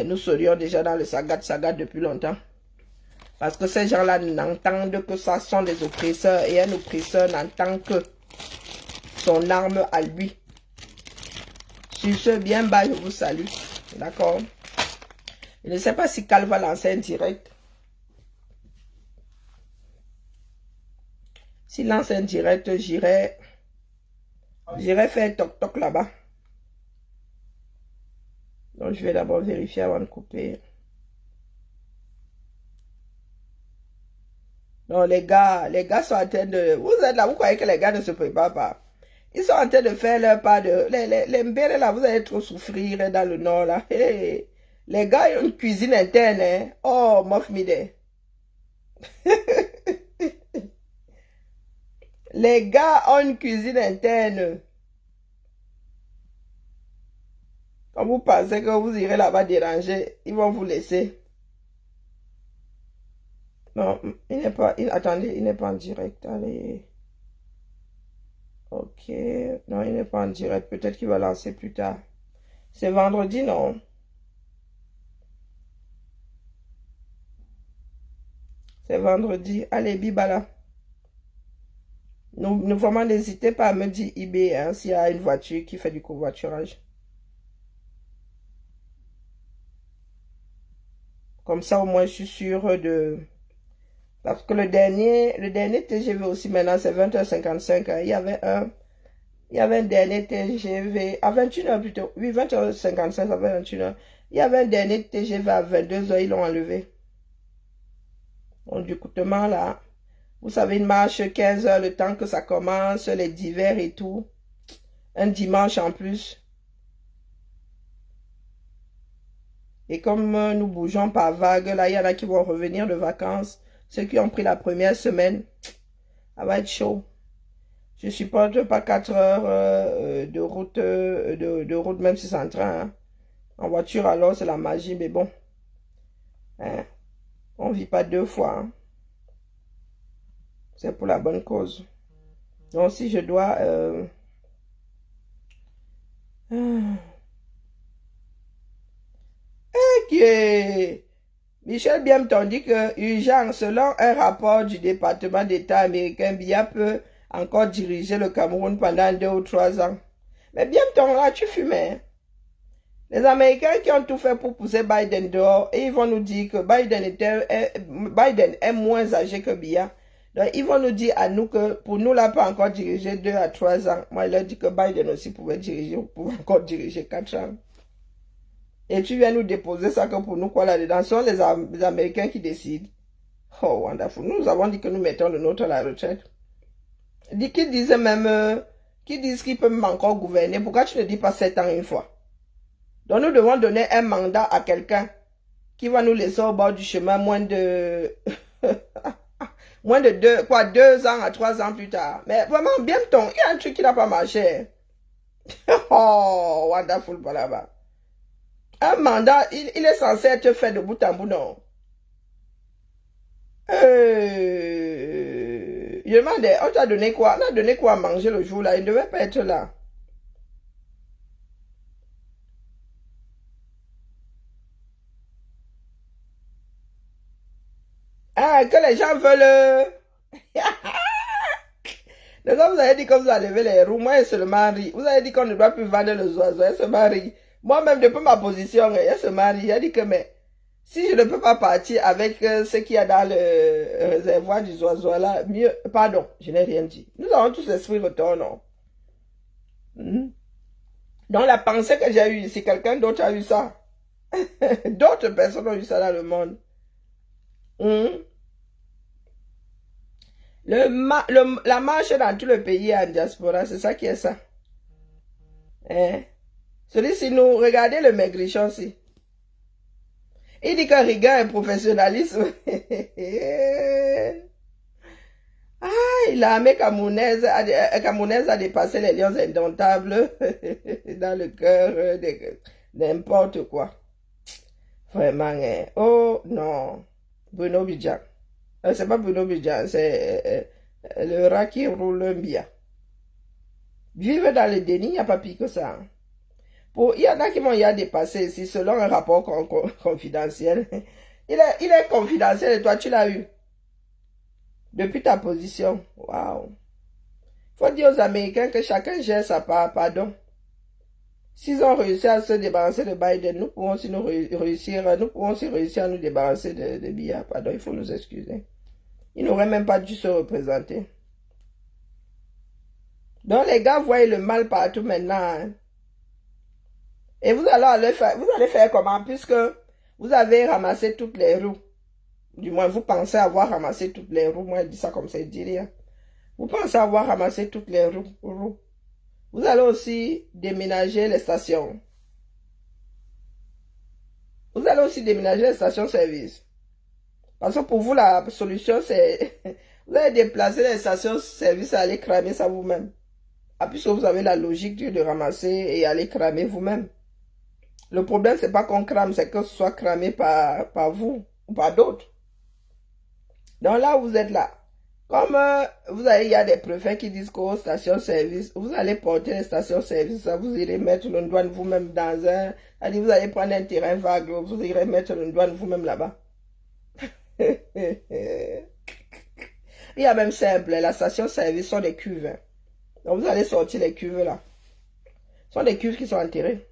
nous serions déjà dans le sagat depuis longtemps. Parce que ces gens-là n'entendent que ça sont des oppresseurs. Et un oppresseur n'entend que son arme à lui. Sur ce, bien bas, je vous salue. D'accord? Je ne sais pas si Cal va lancer un direct. S'il lance un direct, j'irai faire toc-toc là-bas. Donc, je vais d'abord vérifier avant de couper. Non, les gars sont en train de... Vous êtes là, vous croyez que les gars ne se préparent pas. Ils sont en train de faire leur part de... Les mbérés là, vous allez trop souffrir dans le nord là. Hey. Les gars, ils ont une cuisine interne. Hein. Oh, mof mide. Les gars ont une cuisine interne. Quand vous pensez que vous irez là-bas déranger, ils vont vous laisser. Non, il n'est pas... attendez, il n'est pas en direct. Allez. Ok. Non, il n'est pas en direct. Peut-être qu'il va lancer plus tard. C'est vendredi, non? C'est vendredi. Allez, Bibala. Ne vraiment n'hésitez pas à me dire eBay hein, s'il y a une voiture qui fait du covoiturage. Comme ça, au moins, je suis sûre de... Parce que le dernier TGV aussi, maintenant, c'est 20h55. Hein. Il y avait un dernier TGV à 21h plutôt. Oui, 20h55 à 21h. Il y avait un dernier TGV à 22h, ils l'ont enlevé. Donc, du coûtement, là, vous savez, une marche 15h, le temps que ça commence, les divers et tout. Un dimanche en plus. Et comme nous bougeons par vagues, là, il y en a qui vont revenir de vacances. Ceux qui ont pris la première semaine, ça va être chaud. Je ne supporte pas 4 heures de route, même si c'est en train. Hein. En voiture, alors, c'est la magie, mais bon. Hein. On ne vit pas 2 fois. Hein. C'est pour la bonne cause. Donc, si je dois... Okay. Michel Biamton dit que urgence, selon un rapport du département d'État américain, Biya peut encore diriger le Cameroun pendant 2 ou 3 ans. Mais Biamton, là, tu fumais. Hein? Les Américains qui ont tout fait pour pousser Biden dehors, et ils vont nous dire que Biden est moins âgé que Biya. Donc, ils vont nous dire à nous que pour nous, là, pas encore diriger 2 à 3 ans. Moi, il leur dit que Biden aussi pouvait encore diriger 4 ans. Et tu viens nous déposer ça que pour nous, quoi, là-dedans, ce sont les Américains qui décident. Oh, wonderful. Nous avons dit que nous mettons le nôtre à la retraite. Qui disent même, qui disent qu'ils peuvent encore gouverner. Pourquoi tu ne dis pas 7 ans une fois? Donc, nous devons donner un mandat à quelqu'un qui va nous laisser au bord du chemin moins de... moins de 2 ans à 3 ans plus tard. Mais vraiment, bientôt, il y a un truc qui n'a pas marché. Oh, wonderful, par là-bas. Un mandat, il est censé être fait de bout en bout, non? Je demandais, on t'a donné quoi? On a donné quoi à manger le jour là? Il ne devait pas être là. Ah, que les gens veulent... Les gens, vous avez dit que vous avez levé les roues. Moi, elle se le marie. Vous avez dit qu'on ne doit plus vendre les oiseaux. Elle se marie. Moi-même, depuis ma position, elle se marie. J'ai dit que, mais, si je ne peux pas partir avec ce qu'il y a dans le réservoir du oiseau là, mieux, pardon, je n'ai rien dit. Nous avons tous l'esprit retour, non? Donc, la pensée que j'ai eue ici, quelqu'un d'autre a eu ça. D'autres personnes ont eu ça dans le monde. La marche dans tout le pays en diaspora, c'est ça qui est ça. Hein? Celui-ci, nous, regardez le maigrichon ici. Il dit que rigueur et professionnalisme. L'armée camerounaise a dépassé les lions indomptables dans le cœur de n'importe quoi. Vraiment, hein. Oh non. Bruno Bidjan. C'est pas Bruno Bidjan, c'est le rat qui roule bien. Vivre dans le déni, il n'y a pas pire que ça. Il y en a qui m'ont dépassé ici selon un rapport confidentiel. Il est confidentiel et toi, tu l'as eu. Depuis ta position. Waouh. Faut dire aux Américains que chacun gère sa part, pardon. S'ils ont réussi à se débarrasser de Biden, nous pouvons aussi réussir à nous débarrasser de Biya. Pardon, il faut nous excuser. Il n'aurait même pas dû se représenter. Donc les gars voient le mal partout maintenant. Hein. Et vous allez faire comment? Puisque vous avez ramassé toutes les roues. Du moins, vous pensez avoir ramassé toutes les roues. Moi, je dis ça comme ça, je dis rien. Vous pensez avoir ramassé toutes les roues. Vous allez aussi déménager les stations. Vous allez aussi déménager les stations-service. Parce que pour vous, la solution, c'est... Vous allez déplacer les stations-service et aller cramer ça vous-même. Puisque vous avez la logique de ramasser et aller cramer vous-même. Le problème, c'est pas qu'on crame, c'est que ce soit cramé par vous ou par d'autres. Donc là, vous êtes là. Comme il y a des préfets qui disent qu'aux stations-service, vous allez porter les stations-service, vous irez mettre une douane vous-même dans un... Vous allez prendre un terrain vague, vous irez mettre une douane vous-même là-bas. Il y a même simple, la station-service sont des cuves. Hein. Donc vous allez sortir les cuves là. Ce sont des cuves qui sont enterrées.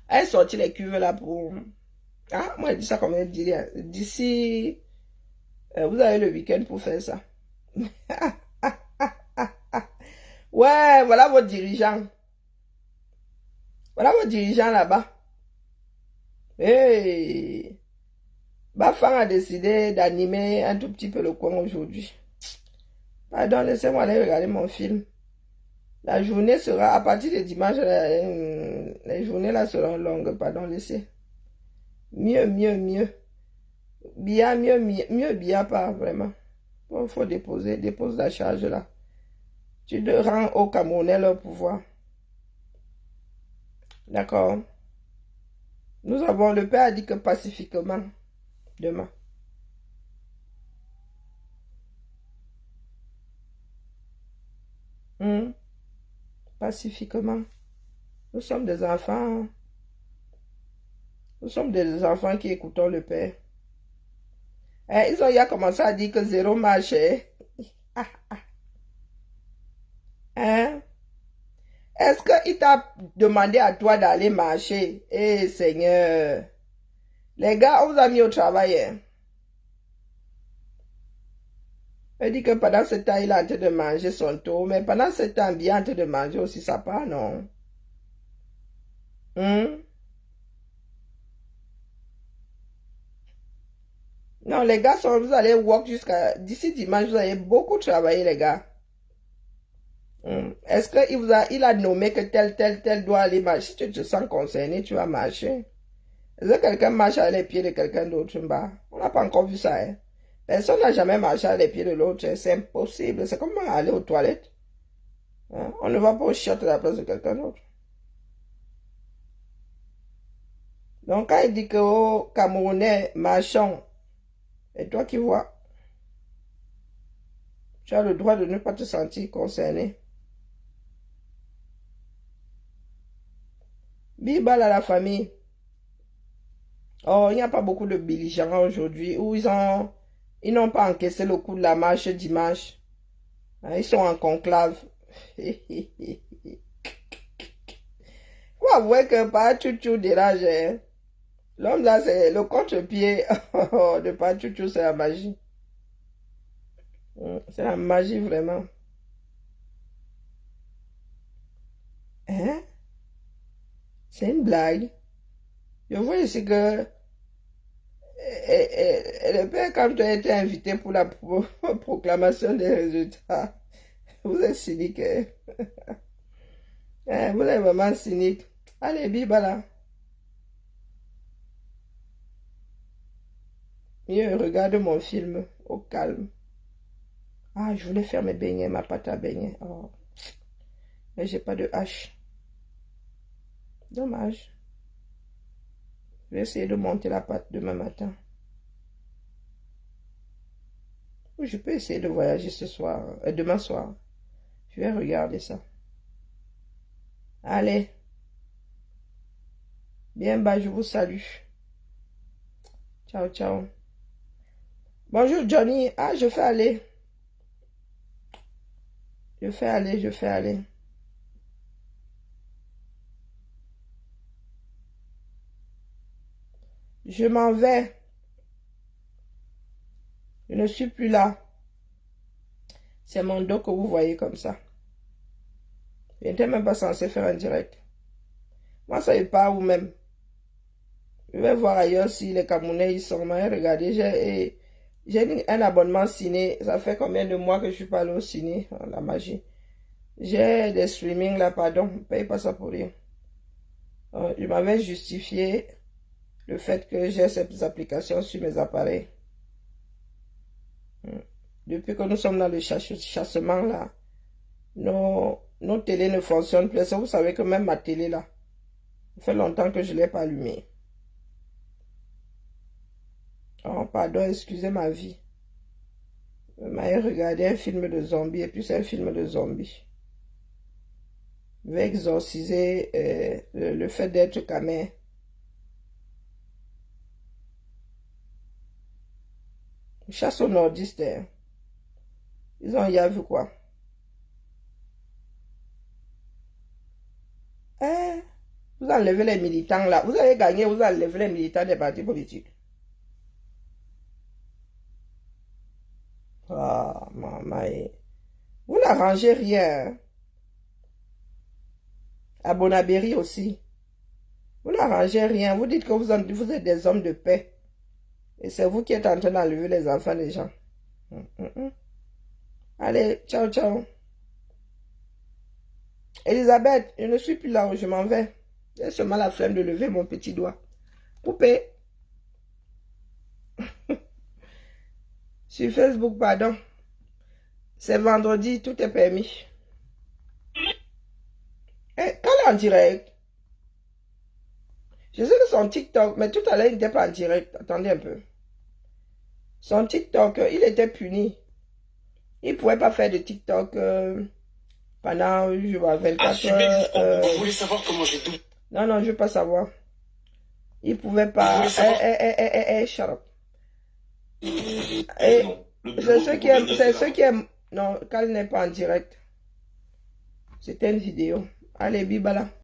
Allez sortir les cuves là pour... Ah, moi je dis ça comme je dis. D'ici... vous avez le week-end pour faire ça. Ouais, voilà votre dirigeant. Voilà votre dirigeant là-bas. Hey! Bafang a décidé d'animer un tout petit peu le coin aujourd'hui. Pardon, laissez-moi aller regarder mon film. La journée sera, à partir de dimanche, les journées là seront longues. Pardon, laissez. Mieux. Bien, mieux, bien pas, vraiment. Il faut dépose la charge là. Tu te rends au Camerounais leur pouvoir. D'accord. Nous avons, le père a dit que pacifiquement, demain. Pacifiquement. Nous sommes des enfants. Nous sommes des enfants qui écoutons le père. Ils ont commencé à dire que zéro marché. Hein? Est-ce qu'il t'a demandé à toi d'aller marcher? Eh Seigneur. Les gars, on vous a mis au travail. Hein? Il dit que pendant ce temps, il est en train de manger son tour. Mais pendant ce temps, il est en train de manger aussi sa part, non? Non, les gars, vous allez work jusqu'à... D'ici dimanche, vous allez beaucoup travailler, les gars. Est-ce qu'il a nommé que tel doit aller marcher? Si tu te sens concerné, tu vas marcher. Est-ce que quelqu'un marche à les pieds de quelqu'un d'autre? On n'a pas encore vu ça. Hein? Personne n'a jamais marché à les pieds de l'autre. C'est impossible. C'est comme aller aux toilettes. Hein? On ne va pas au chiottes à la place de quelqu'un d'autre. Donc, quand il dit que au Camerounais, marchons, et toi qui vois, tu as le droit de ne pas te sentir concerné. Bibal à la famille. Oh, il n'y a pas beaucoup de belligérants aujourd'hui où ils n'ont pas encaissé le coup de la marche dimanche. Ils sont en conclave. Faut avouer que Pachouchou dérange. Hein? L'homme là, c'est le contre-pied de Pachouchou, c'est la magie. C'est la magie vraiment. Hein? C'est une blague. Je vois ici que et le père, quand tu as été invité pour la proclamation des résultats, vous êtes cynique. Hein? Vous êtes vraiment cynique. Allez, Bibala. Mieux, regarde mon film au calme. Ah, je voulais faire mes beignets, ma pâte à beignets. Oh. Mais j'ai pas de hache. Dommage. Je vais essayer de monter la pâte demain matin. Ou je peux essayer de voyager ce soir, demain soir. Je vais regarder ça. Allez. Bien bas, je vous salue. Ciao, ciao. Bonjour Johnny. Ah, je fais aller. Je fais aller, je fais aller. Je m'en vais. Je ne suis plus là. C'est mon dos que vous voyez comme ça. Je n'étais même pas censé faire un direct. Moi, ça n'est pas vous-même. Je vais voir ailleurs si les Camerounais ils sont. Mais regardez, j'ai un abonnement ciné. Ça fait combien de mois que je suis pas allé au ciné? Oh, la magie. J'ai des streamings là, pardon. Ne paye pas ça pour rien. Je m'avais justifié le fait que j'ai ces applications sur mes appareils. Depuis que nous sommes dans le chassement là, nos télés ne fonctionnent plus. Vous savez que même ma télé là, ça fait longtemps que je ne l'ai pas allumée. Oh, pardon, excusez ma vie. Je m'avais regardé un film de zombies et puis c'est un film de zombies. Je vais exorciser le fait d'être camé. Chasse aux nordistes. Hein. Ils ont y vu quoi? Vous enlevez les militants là. Vous avez gagné, vous enlevez les militants des partis politiques. Ah, maman. Vous n'arrangez rien. À Bonabéry aussi. Vous n'arrangez rien. Vous dites que vous êtes des hommes de paix. Et c'est vous qui êtes en train d'enlever les enfants des gens. Allez, ciao, ciao. Elisabeth, je ne suis plus là où je m'en vais. J'ai seulement la flemme de lever mon petit doigt. Coupé. Sur Facebook, pardon. C'est vendredi, tout est permis. Quand elle est en direct, je sais que son TikTok, mais tout à l'heure, il n'était pas en direct. Attendez un peu. Son TikTok, il était puni. Il ne pouvait pas faire de TikTok pendant 24 heures. Vous voulez savoir comment j'ai tout? Non, non, je ne veux pas savoir. Il ne pouvait pas. Shut up. C'est ceux qui aiment. Non, quand il n'est pas en direct. C'était une vidéo. Allez, Bibala.